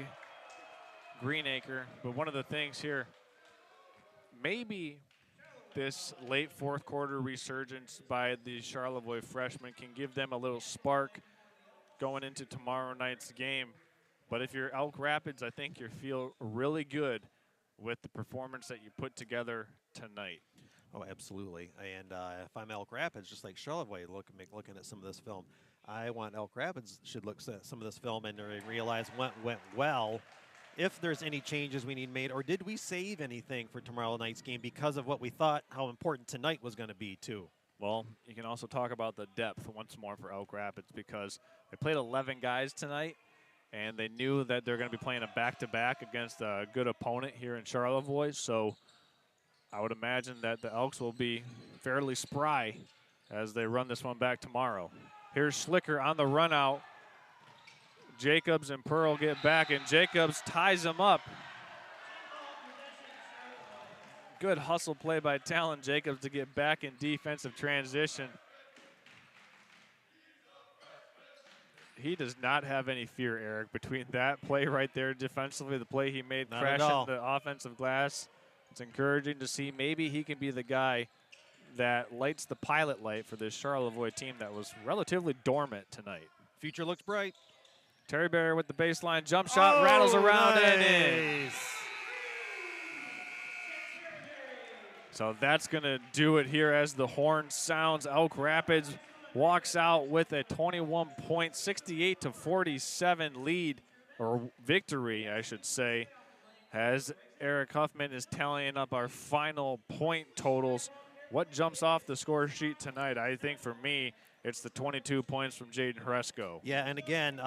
Greenacre. But one of the things here, maybe this late fourth quarter resurgence by the Charlevoix freshmen can give them a little spark going into tomorrow night's game. But if you're Elk Rapids, I think you feel really good with the performance that you put together tonight. Oh, absolutely. And if I'm Elk Rapids, just like Charlevoix, looking at some of this film, I want Elk Rapids should look at some of this film and realize what went well. If there's any changes we need made, or did we save anything for tomorrow night's game because of what we thought how important tonight was going to be too? Well, you can also talk about the depth once more for Elk Rapids because they played 11 guys tonight, and they knew that they're going to be playing a back-to-back against a good opponent here in Charlevoix. So I would imagine that the Elks will be fairly spry as they run this one back tomorrow. Here's Schlicker on the run out. Jacobs and Pearl get back, and Jacobs ties him up. Good hustle play by Talon Jacobs to get back in defensive transition. He does not have any fear, Eric, between that play right there defensively, the play he made crashing the offensive glass. It's encouraging to see maybe he can be the guy that lights the pilot light for this Charlevoix team that was relatively dormant tonight. Future looks bright. Terry Barry with the baseline jump shot, rattles around and in. So that's going to do it here as the horn sounds. Elk Rapids walks out with a 21-point, 68-47 lead, or victory, I should say, as Eric Huffman is tallying up our final point totals. What jumps off the score sheet tonight? I think for me, it's the 22 points from Jaden Horesco. Yeah, and again,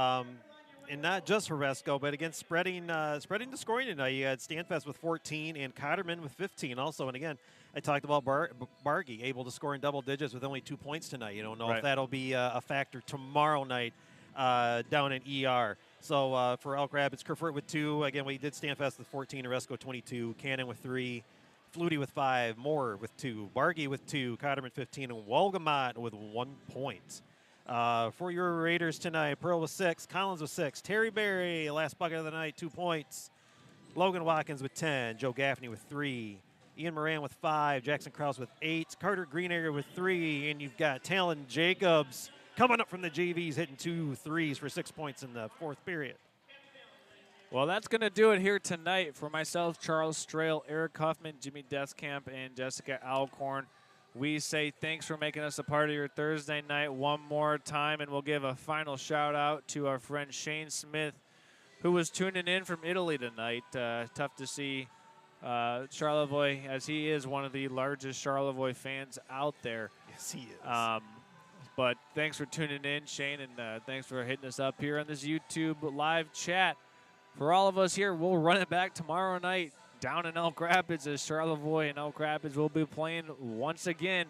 and not just Horesco, but again, spreading the scoring tonight. You had Stanfest with 14 and Cotterman with 15 also. And again, I talked about Bargy able to score in double digits with only 2 points tonight. You don't know if that'll be a factor tomorrow night down in ER. So for Elk Rapids, Kerfoot with 2. Again, we did Stanfest with 14, Horesco 22, Cannon with 3, Flutie with 5, Moore with 2, Bargy with 2, Cotterman 15, and Wolgamott with 1 point. For your Raiders tonight, Pearl with 6, Collins with 6, Terry Berry, last bucket of the night, 2 points. Logan Watkins with 10, Joe Gaffney with 3, Ian Moran with 5, Jackson Krause with 8, Carter Greenacre with 3, and you've got Talon Jacobs coming up from the JVs, hitting 2 threes for 6 points in the fourth period. Well, that's going to do it here tonight for myself, Charles Strail, Eric Huffman, Jimmy Deskamp, and Jessica Alcorn. We say thanks for making us a part of your Thursday night one more time, and we'll give a final shout-out to our friend Shane Smith, who was tuning in from Italy tonight. Tough to see Charlevoix, as he is one of the largest Charlevoix fans out there. Yes, he is. But thanks for tuning in, Shane, and thanks for hitting us up here on this YouTube live chat. For all of us here, we'll run it back tomorrow night down in Elk Rapids as Charlevoix and Elk Rapids will be playing once again.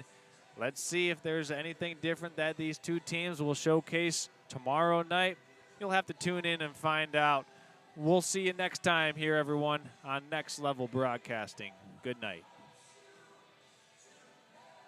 Let's see if there's anything different that these two teams will showcase tomorrow night. You'll have to tune in and find out. We'll see you next time here, everyone, on Next Level Broadcasting. Good night.